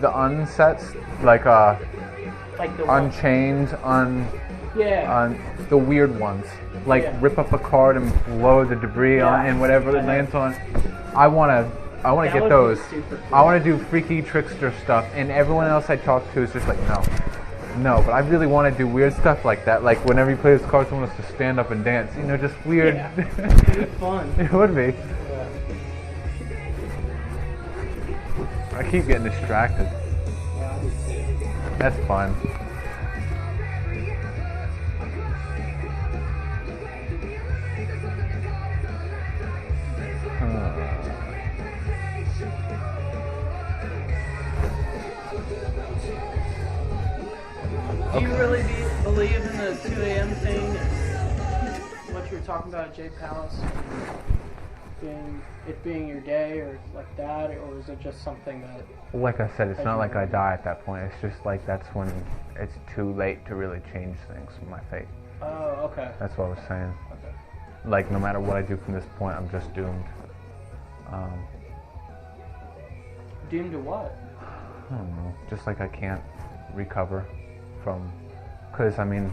unsets, like the one- Unchained, yeah. the weird ones, like Yeah. rip up a card and blow the debris Yeah. on and whatever it lands on. I wanna That get would be those. super cool. I wanna do freaky trickster stuff, and everyone else I talk to is just like no. But I really want to do weird stuff like that. Like whenever you play this card, someone has to stand up and dance. You know, just weird. Yeah. It'd be fun. It would be. Yeah. I keep getting distracted. That's fun. Do you really believe in the 2 a.m. thing? What you were talking about at J Palace? Being your day or like that, or is it just something that... Like I said, it's not like I die at that point. It's just like that's when it's too late to really change things with my fate. Oh, okay. That's what I was saying. Okay. Like no matter what I do from this point, I'm just doomed. Doomed to what? I don't know. Just like I can't recover from... Because, I mean,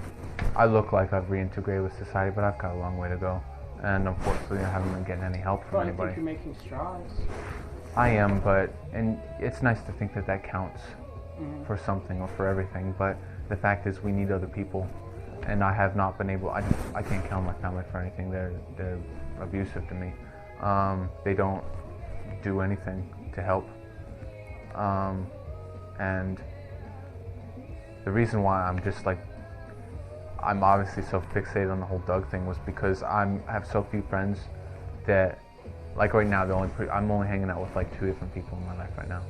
I look like I've reintegrated with society, but I've got a long way to go. And unfortunately, I haven't been getting any help from Well, I anybody. think you're making strides. I am, and it's nice to think that that counts Mhm. for something or for everything, but the fact is we need other people, and I have not been able, I can't count on my family for anything. They're abusive to me. They don't do anything to help. And the reason why I'm just like, I'm obviously so fixated on the whole Doug thing was because I have so few friends that, like right now, I'm only hanging out with like 2 different people in my life right now.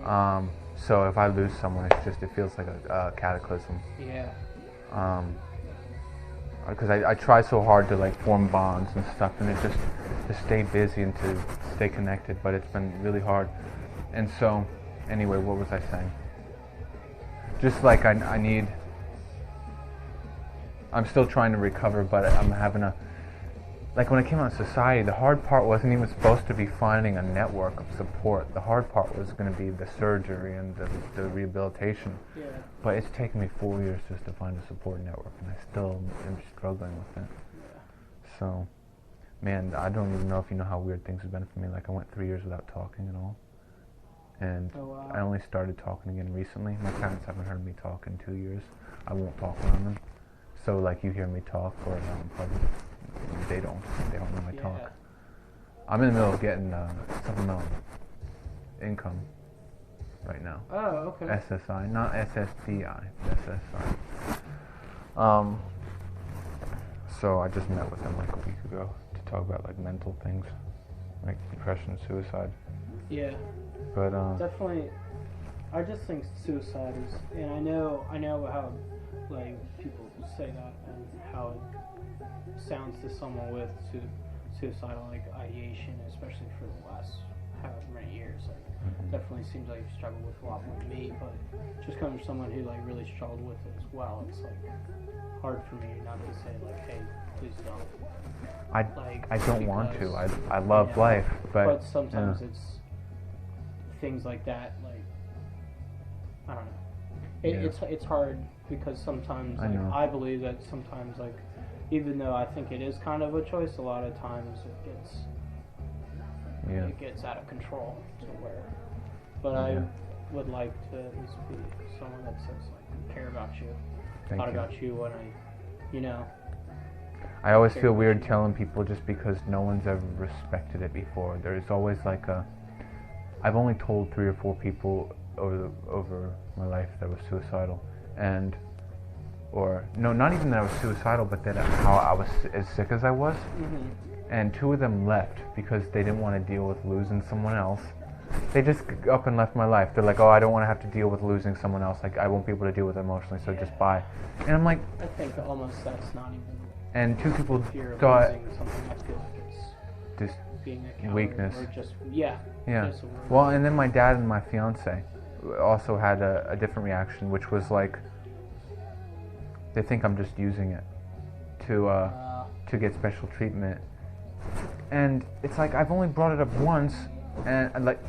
Mm-hmm. So if I lose someone, it feels like a cataclysm. Yeah. Because I try so hard to like form bonds and stuff, and it just to stay busy and to stay connected, but it's been really hard. And so, anyway, what was I saying? just like I need. I'm still trying to recover, but I'm having a. Like when I came out of society, the hard part wasn't even supposed to be finding a network of support. The hard part was going to be the surgery and the rehabilitation. Yeah. But it's taken me 4 years just to find a support network, and I still am struggling with it. Yeah. So, man, I don't even know if you know how weird things have been for me. Like I went 3 years without talking at all. And Oh, wow. I only started talking again recently. My parents haven't heard me talk in 2 years. I won't talk around them. So like you hear me talk or in public, they don't know my talk. I'm in the middle of getting supplemental income right now. Oh, okay. SSI, not SSDI, SSI. So I just met with them like a week ago to talk about like mental things, like depression, suicide. Yeah. But Definitely. I just think suicide is, and I know how like people say that and how it sounds to someone with suicidal like ideation, especially for the last however many years. Like, definitely seems like you struggle with a lot more than me, but just coming from someone who like really struggled with it as well, it's like hard for me not to say like, hey, please don't. I don't want to. I love life, but sometimes it's things like that. Like I don't know. It's hard because sometimes like, I believe that sometimes like even though I think it is kind of a choice, a lot of times it gets out of control to where. But I would like to at least be someone that says like care about you, thought about you when I always feel weird telling people just because no one's ever respected it before. There's always like I've only told 3 or 4 people over my life that was suicidal, or not even that I was suicidal, but that how I was as sick as I was. And 2 of them left because they didn't want to deal with losing someone else. They just up and left my life. They're like, oh, I don't want to have to deal with losing someone else. Like I won't be able to deal with it emotionally, so just bye. And I'm like, I think almost that's not even. And 2 people fear of thought losing something. I feel like it's this being a coward weakness. or just Yeah. just a Well, and then my dad and my fiance also had a different reaction, which was like they think I'm just using it to get special treatment. And it's like I've only brought it up once, and like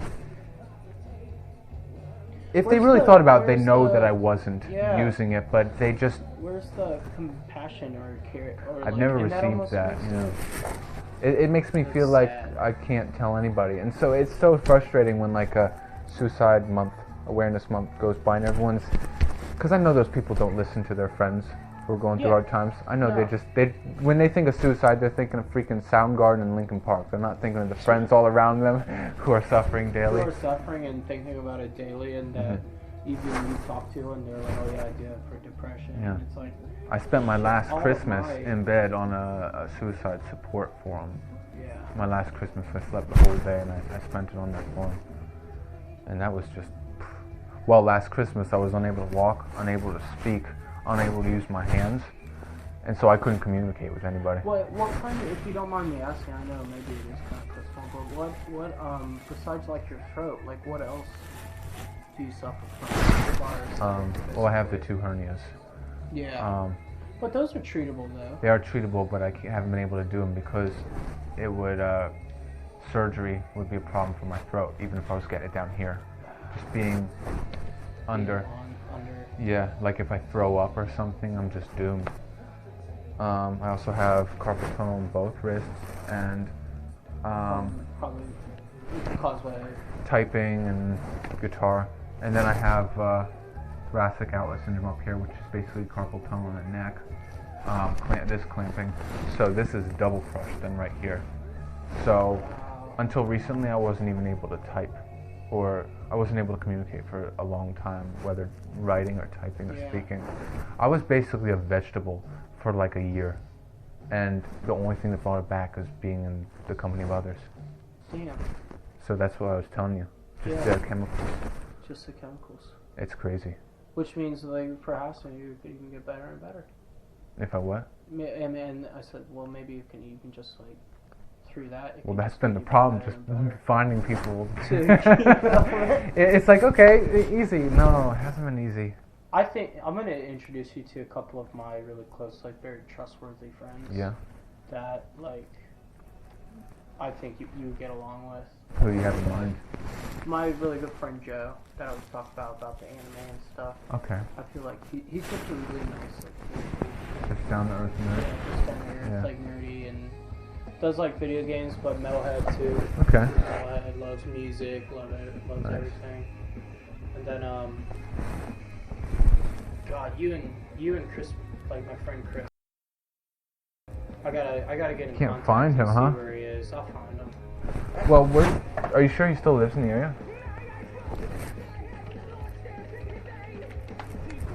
if they really thought about it, they know that I wasn't using it, but they just. Where's the compassion or care? Or I've never received that. It makes me feel like I can't tell anybody, and so it's so frustrating when like a suicide month, awareness month goes by, and everyone's, because I know those people don't listen to their friends who are going through hard times. I know they when they think of suicide, they're thinking of freaking Soundgarden and Linkin Park. They're not thinking of the friends all around them who are suffering daily. Who are suffering and thinking about it daily, and that even you talk to, and they're like, oh yeah, I do it for depression. Yeah. And it's like, I spent my last Christmas in bed on a suicide support forum. Yeah. My last Christmas, I slept the whole day, and I spent it on that forum. And that was just. Well, last Christmas I was unable to walk, unable to speak, unable to use my hands, and so I couldn't communicate with anybody. What kind of, if you don't mind me asking, I know maybe it is kind of personal, but what besides like your throat, like what else do you suffer from? Well, I have the 2 hernias. Yeah. But those are treatable though. They are treatable, but I haven't been able to do them because it would surgery would be a problem for my throat, even if I was getting it down here. Just being under. Yeah, like if I throw up or something, I'm just doomed. I also have carpal tunnel in both wrists, and probably caused by typing and guitar. And then I have thoracic outlet syndrome up here, which is basically carpal tunnel in the neck. This clamping. So this is double crushed then right here. So until recently, I wasn't even able to type, or I wasn't able to communicate for a long time, whether writing or typing or speaking. I was basically a vegetable for like a year, and the only thing that brought it back is being in the company of others. Damn. So that's what I was telling you. Just the chemicals. Just the chemicals. It's crazy. Which means like perhaps you could even get better and better. If I what? And I said, well, maybe you can just like through that. Well, that's been the problem, just finding people. It's like, okay, easy. No, it hasn't been easy. I think I'm gonna introduce you to a couple of my really close, like very trustworthy friends. Yeah. That like, I think you would get along with. Who do you have in mind? My really good friend Joe, that I was talking about the anime and stuff. Okay. I feel like he's just a really nice, like, Just down to earth nerd. yeah, just down here, Yeah. like nerdy and does like video games, but metalhead too. Okay. Metalhead, loves music, loves Nice. everything. And then God, you and Chris, like my friend Chris. I gotta get in Can't contact find him, and see huh? where he is. I'll find him. Well, are you sure he still lives in the area?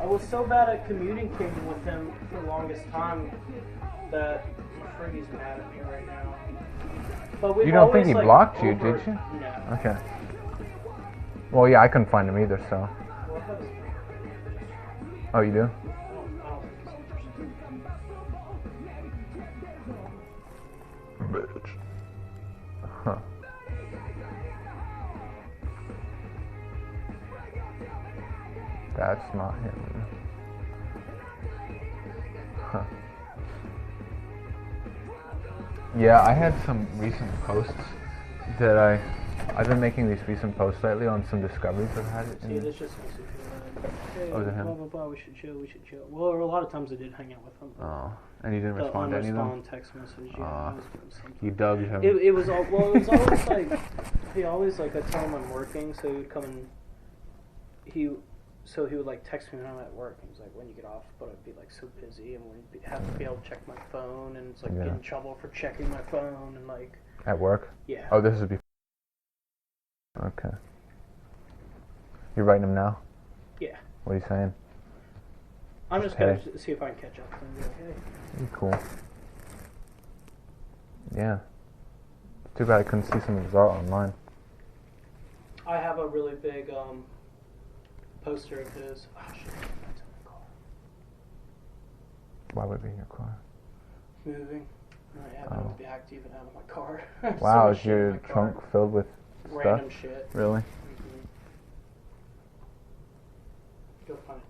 I was so bad at communicating with him for the longest time that I'm afraid he's mad at me right now. But we've You don't think always, he like, blocked you, did you? No. Okay. Well, yeah, I couldn't find him either, so. Well, that was- Oh, you do? I don't think he's interested. Bitch. Huh. That's not him. Huh. Yeah, I had some recent posts that I've been making these recent posts lately on some discoveries I've had. See, this just makes me feel bad. Hey, Oh, is it him? blah, blah, blah, we should chill. Well, a lot of times I did hang out with him. Oh, and you didn't The respond to any of them? unrespond text message, yeah. I was doing something. You dug him. It was all, well, it was always like, he always, like, I'd tell him I'm working, so he would come and, he would, like, text me when I'm at work, and he's like, when you get off, but I'd be, like, so busy, and wouldn't have to be able to check my phone, and it's, like, Yeah. get in trouble for checking my phone, and, like, At work? yeah. Oh, this is before. Okay. You're writing him now? Yeah. What are you saying? I'm just Hey. gonna see if I can catch up and be like, hey. You're cool. Yeah. Too bad I couldn't see some of his art online. I have a really big, poster of his. Oh, shit, that's in my car. Why would it be in your car? Moving. I haven't Oh. backed even out of my car. I have so Wow, much is shit in your my car. trunk filled with Random stuff? shit. Really? Mhm. Go find.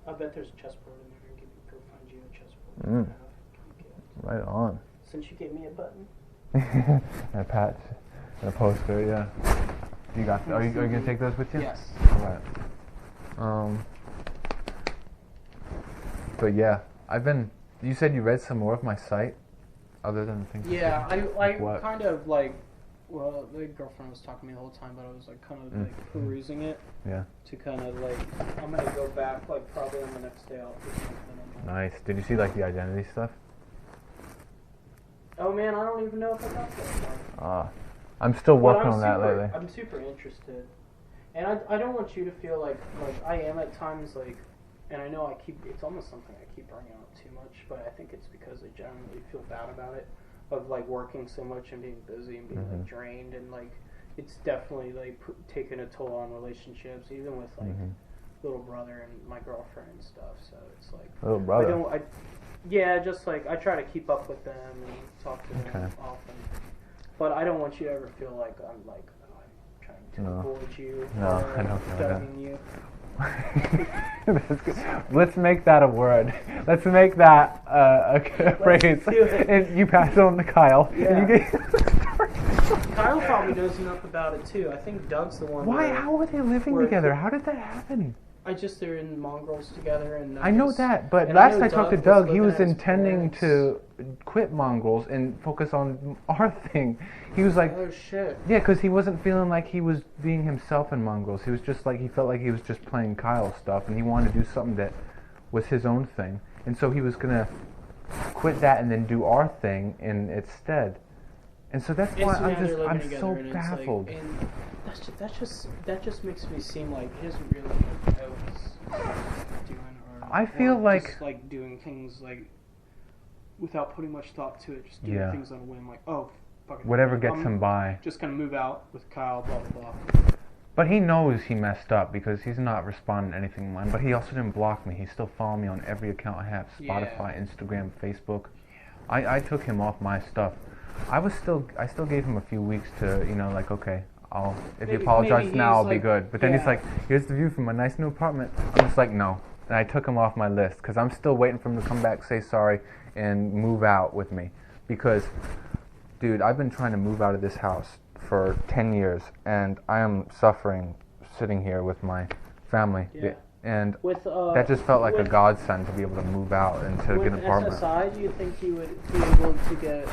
I bet there's a chessboard in there. Go find you a chessboard. Mm. Yeah. Right on. Since you gave me a button. And a patch. And a poster, yeah. You got. Are you gonna take those with you? Yes. Alright. But yeah, you said you read some more of my site, other than the things. Yeah, I What? kind of like. Well, the girlfriend was talking to me the whole time, but I was like kind of like perusing it Yeah. to kind of like. I'm gonna go back like probably on the next day. I'll do something. on that. Nice. Did you see like the identity stuff? Oh man, I don't even know if I got that far. I'm still But working I'm on that super- lately. I'm super interested, and I don't want you to feel like I am at times like, and I know it's almost something I keep bringing up too much, but I think it's because I generally feel bad about it, of like working so much and being busy and being like drained, and like it's definitely like taking a toll on relationships, even with like little brother and my girlfriend and stuff. So it's like Little brother. Yeah, just like I try to keep up with them and talk to them Okay. often. But I don't want you to ever feel like I'm like, oh, I'm trying to No. avoid you. No, or I don't feel that. doubting you. That's good. Let's make that a word. Let's make that a phrase. do it. And you pass it on to Kyle. Yeah. And you get Kyle probably knows enough about it too. I think Doug's the one. Why? where- How are they living where- together? How did that happen? they're in mongrels together, and I know that, but and I last know I talked to Doug Doug, was he living was at his intending parents'. to quit mongrels and focus on our thing. He was like, Oh shit. yeah, because he wasn't feeling like he was being himself in mongrels. He was just like, he felt like he was just playing Kyle stuff, and he wanted to do something that was his own thing. And so he was gonna quit that and then do our thing in its stead. And so that's why And so now they're living I'm together, so and it's like- baffled. and that just makes me seem like he doesn't really know what he's doing, or I feel or like- just like doing things like without putting much thought to it, just doing Yeah. things on a whim, like fucking Whatever gets I'm him by. Just gonna move out with Kyle, blah blah blah. But he knows he messed up because he's not responding to anything of mine. But he also didn't block me. He's still following me on every account I have. Spotify, Instagram, Facebook. I took him off my stuff. I still gave him a few weeks to, like, okay, if you Maybe apologize he's now, I'll be like- good. But then he's yeah. like, here's the view from my nice new apartment. I'm just like, no. and I took him off my list because I'm still waiting for him to come back, say sorry, and move out with me. Because, dude, I've been trying to move out of this house for 10 years, and I am suffering sitting here with my family. Yeah. And With that just felt like a godsend to be able to move out and to with get an apartment. SSI, do you think you would be able to get?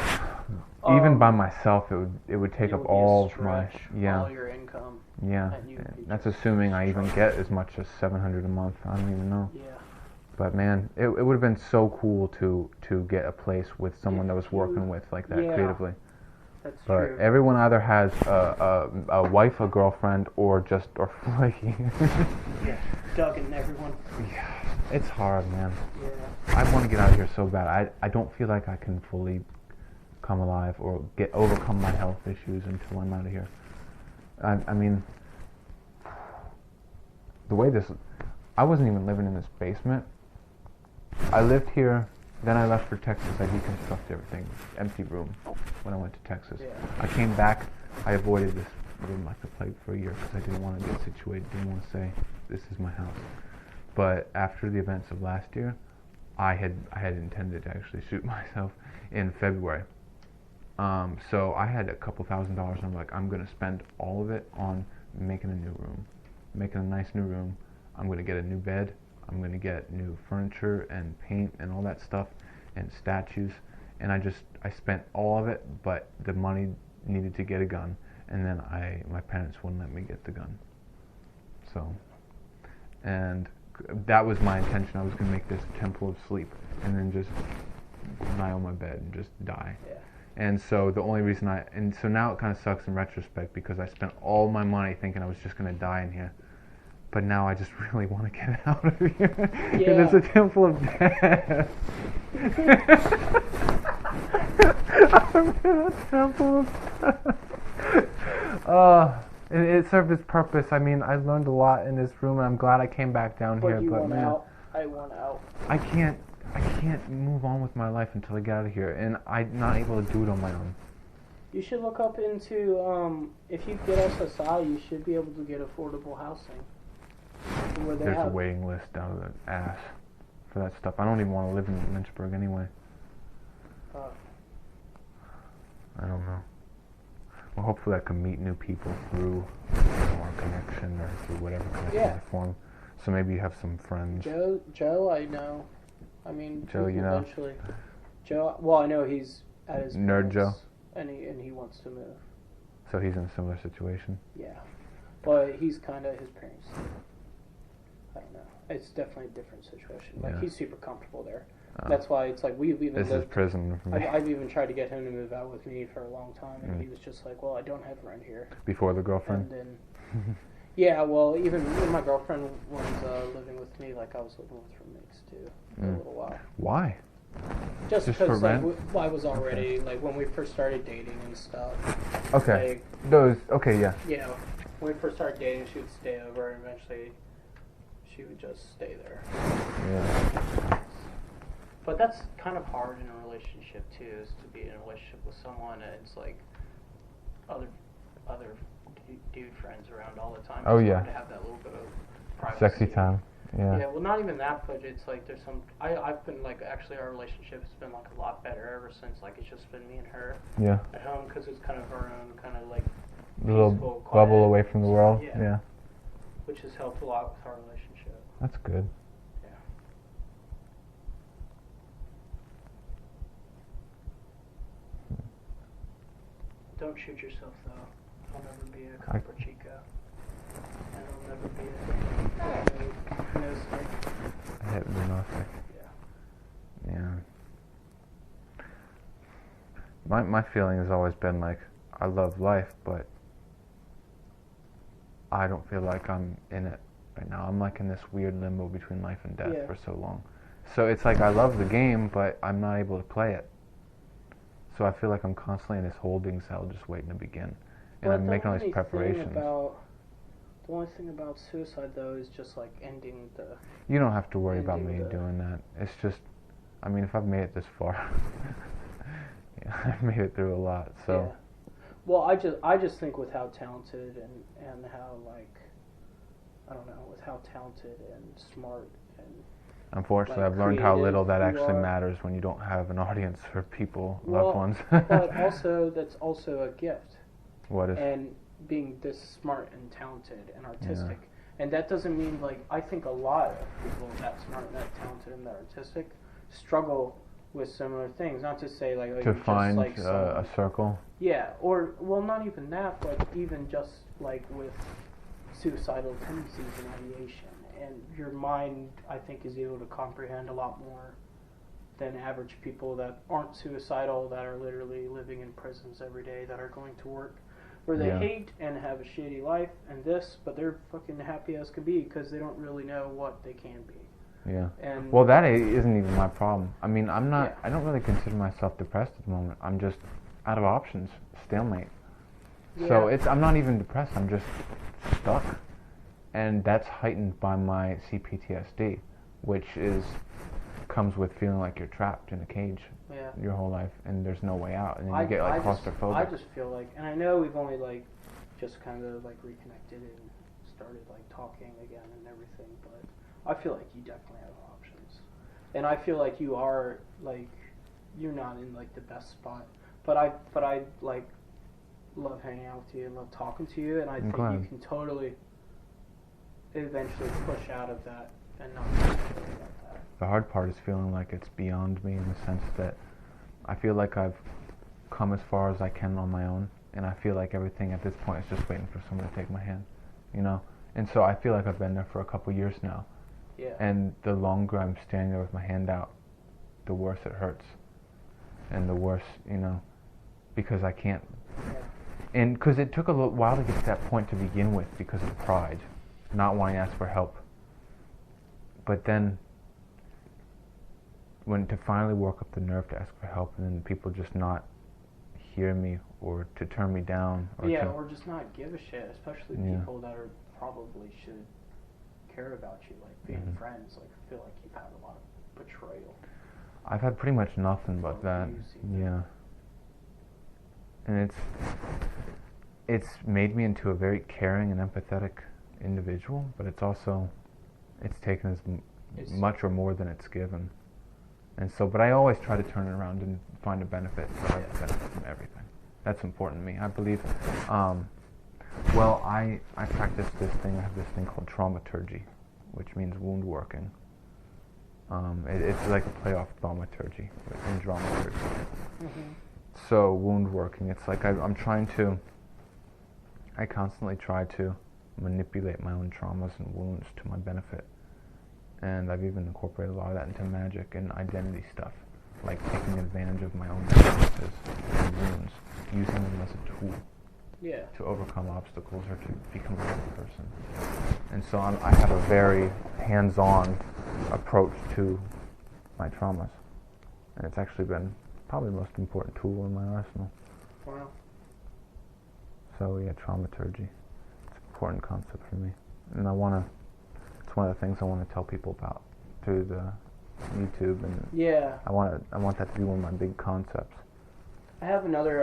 Even by myself, it would take it up would be a all of my all your income. yeah. and you'd be That's just assuming I even struggling. get as much as $700 a month. I don't even know. Yeah. But man, it would have been so cool to get a place with someone that was working with like that Yeah. creatively. That's But true. everyone either has a wife, a girlfriend, or flaky. Yeah. Doug and everyone. It's hard, man. Yeah. I want to get out of here so bad. I don't feel like I can fully come alive or overcome my health issues until I'm out of here. I mean, the way I wasn't even living in this basement. I lived here, then I left for Texas. I deconstructed everything, empty room, when I went to Texas. Yeah. I came back, I avoided this room like the plague for a year because I didn't want to get situated, didn't want to say, this is my house. But after the events of last year, I had intended to actually shoot myself in February. So I had a couple $1,000s, and I'm like, I'm going to spend all of it on making a new room, making a nice new room. I'm going to get a new bed. I'm going to get new furniture and paint and all that stuff and statues. And I spent all of it, but the money needed to get a gun. And then my parents wouldn't let me get the gun. So, and that was my intention. I was going to make this temple of sleep and then just lie on my bed and just die. Yeah. And so the only reason so now it kind of sucks in retrospect because I spent all my money thinking I was just going to die in here. But now I just really want to get out of here because Yeah. it's a temple of death. I'm in a temple of death. It served its purpose. I mean, I learned a lot in this room, and I'm glad I came back down But here. you But want man, out. I want out. I can't move on with my life until I get out of here, and I'm not able to do it on my own. You should look up into if you get SSI, you should be able to get affordable housing. Where they There's a have waiting list down the ass for that stuff. I don't even want to live in Lynchburg anyway. I don't know. Well, hopefully I can meet new people through our connection or through whatever connection Yeah. I form. So maybe you have some friends. Joe, I know. I mean, Joe, you know? eventually. Joe, well, I know he's at his Nerd parents', Joe? and he wants to move. So he's in a similar situation. Yeah, but he's kind of his parents. I don't know. It's definitely a different situation. Like Yeah. he's super comfortable there. That's why it's like we've even This is lived. prison for me. I've even tried to get him to move out with me for a long time, and Mm. he was just like, "Well, I don't have rent here." Before the girlfriend. And then, yeah, well, even when my girlfriend was living with me, like I was living with roommates too for a little while. Why? Just Just for because like, rent? I was already like when we first started dating and stuff. Okay. Like, Yeah. yeah, when we first started dating, she would stay over, and eventually she would just stay there. Yeah. But that's kind of hard in a relationship too, is to be in a relationship with someone and it's like other dude friends around all the time. Oh, It's yeah. hard to have that little bit of privacy. Sexy time. Yeah. Yeah, well, not even that, but it's like there's some. I've been like actually our relationship has been like a lot better ever since like it's just been me and her Yeah. at home because it's kind of our own kind of like A little peaceful, bubble quiet away from the world. Yeah. Yeah. which has helped a lot with our relationship. That's good. Yeah. Don't shoot yourself though. I'll never be a Copper Chico. And I'll never be a no stick. I hit the gnostic. Yeah. Yeah. My feeling has always been like I love life, but I don't feel like I'm in it right now. I'm like in this weird limbo between life and death Yeah. for so long. So it's like I love the game, but I'm not able to play it. So I feel like I'm constantly in this holding cell just waiting to begin. And But I'm the making all only these preparations. The only thing about suicide though is just like ending the. You don't have to worry And about do me the- doing that. It's just, I mean, if I've made it this far, yeah, I've made it through a lot. So Yeah. Well, I just think with how talented and how like I don't know, with how talented and smart and Unfortunately, like, I've learned how creative little that you actually are. matters when you don't have an audience for people, Well, loved ones. but also that's also a gift, What is? and being this smart and talented and artistic. And that doesn't mean, like, I think a lot of people that smart and that talented and that artistic struggle with similar things. Not to say, like, oh, To you're just find like a someone. circle? Yeah, or, well, not even that, but even just, like, with suicidal tendencies in ideation. And your mind, I think, is able to comprehend a lot more than average people that aren't suicidal, that are literally living in prisons every day, that are going to work where they Yeah. hate and have a shitty life and this, but they're fucking happy as can be because they don't really know what they can be. Yeah. And Well, that isn't even my problem. I mean, I'm not. Yeah. I don't really consider myself depressed at the moment. I'm just out of options, stalemate. So Yeah. I'm not even depressed. I'm just stuck, and that's heightened by my CPTSD, which comes with feeling like you're trapped in a cage yeah. your whole life, and there's no way out, and then you get like claustrophobic. I just feel like, and I know we've only like just kind of like reconnected and started like talking again and everything, but I feel like you definitely have options, and I feel like you are like, you're not in like the best spot, but I like love hanging out with you and love talking to you, and I think glad. you can totally eventually push out of that and not feel about that. The hard part is feeling like it's beyond me, in the sense that I feel like I've come as far as I can on my own, and I feel like everything at this point is just waiting for someone to take my hand, you know? And so I feel like I've been there for a couple years now, Yeah. and the longer I'm standing there with my hand out, the worse it hurts, and the worse, you know, because I can't, and because it took a little while to get to that point to begin with, because of pride, not wanting to ask for help. But then, when to finally work up the nerve to ask for help, and then people just not hear me, or to turn me down, or Yeah, to, or just not give a shit, especially Yeah. people that are probably should care about you, like being Mhm. friends. Like, I feel like you've had a lot of betrayal. I've had pretty much nothing but Or that. abuse even. Yeah. And it's made me into a very caring and empathetic individual, but it's also, it's taken as It's- much or more than it's given. And so, but I always try to turn it around and find a benefit, so I have a benefit from everything. That's important to me. I believe, well, I practice this thing, I have this thing called traumaturgy, which means wound working. It's like a play off thaumaturgy and dramaturgy. Mm-hmm. So wound working, it's like I constantly try to manipulate my own traumas and wounds to my benefit. And I've even incorporated a lot of that into magic and identity stuff, like taking advantage of my own weaknesses and wounds, using them as a tool Yeah. to overcome obstacles or to become a better person. And so I have a very hands-on approach to my traumas. And it's actually been probably the most important tool in my arsenal. Wow. So yeah, traumaturgy. It's an important concept for me. And it's one of the things I want to tell people about through the YouTube, and Yeah. I want that to be one of my big concepts. I have another,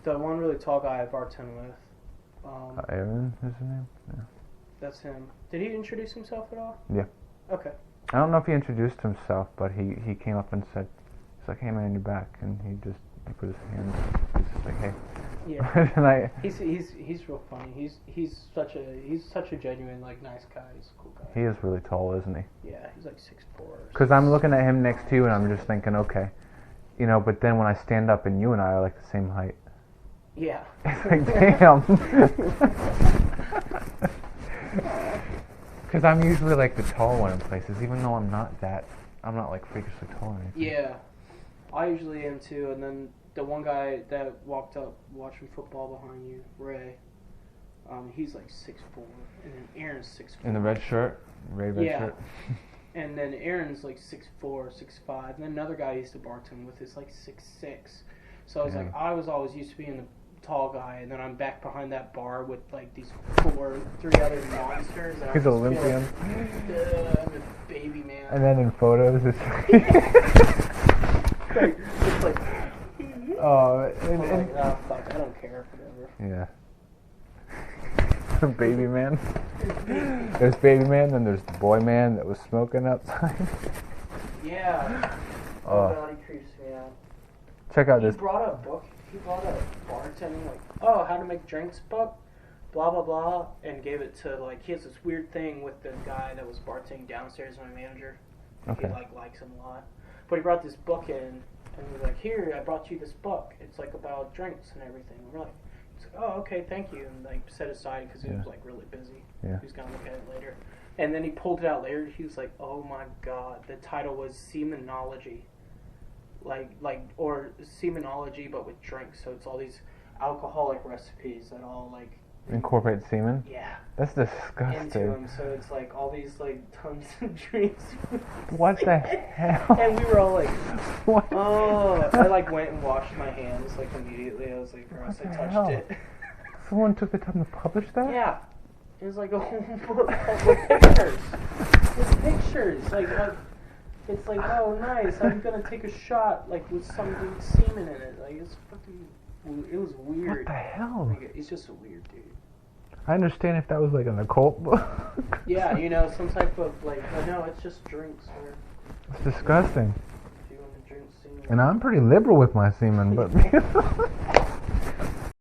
the one really tall guy I bartend with. Aaron is his name? Yeah. That's him. Did he introduce himself at all? Yeah. Okay. I don't know if he introduced himself, but he came up and said, he's like, hey man, you're back, and he put his hand, he's just like, hey. Yeah. And He's real funny. He's such a genuine, like, nice guy. He's a cool guy. he is really tall, isn't he? Yeah, he's like 6'4". Because I'm looking at him next to you, and I'm just thinking, okay, you know, but then when I stand up and you and I are like the same height, Yeah. it's like, damn. Because I'm usually like the tall one in places, even though I'm not like freakishly tall or anything. Yeah, I usually am too. And then the one guy that walked up watching football behind you, Ray, he's like 6'4", and then Aaron's 6'4". In the red shirt, red Yeah. shirt. And then Aaron's like 6'4", 6'5", and then another guy I used to bartend with is like 6'6". So I was like, I was always used to being the tall guy, and then I'm back behind that bar with like these three other monsters. And He's I just Olympian. feel like, I'm a baby man. And then in photos, it's It's like, oh, I'm like, oh fuck, I don't care, whatever. yeah. Baby man. There's baby man, then there's the boy man that was smoking outside. Yeah. Oh. God, he creeps me out. Check out He this. brought a book. He brought a bartending, like, oh, how to make drinks book, blah blah blah, and gave it to, like, he has this weird thing with the guy that was bartending downstairs, my manager. Okay. He likes him a lot. But he brought this book in, and he was like, here, I brought you this book. It's like about drinks and everything. And we're like, he's like, oh, okay, thank you, and like set aside because he was like really busy. Yeah. He was gonna look at it later. And then he pulled it out later. He was like, oh my god, the title was Semenology. Or semenology, but with drinks. So it's all these alcoholic recipes that all like Incorporate semen? yeah That's into disgusting. them. So it's like all these like tons of drinks. What the hell? And we were all like, What? oh! I like went and washed my hands like immediately. I was like, gross. I the touched hell? it. Someone took the time to publish that? Yeah, it was like a whole book with pictures. With pictures, it's like, oh, nice. I'm gonna take a shot, like, with some semen in it. Like, it's fucking. It was weird. What the hell? Like, it's just a weird dude. I understand if that was like an occult book. Yeah, you know, some type of like. No, it's just drinks. Or It's disgusting. if you want to drink semen. And I'm pretty liberal with my semen, but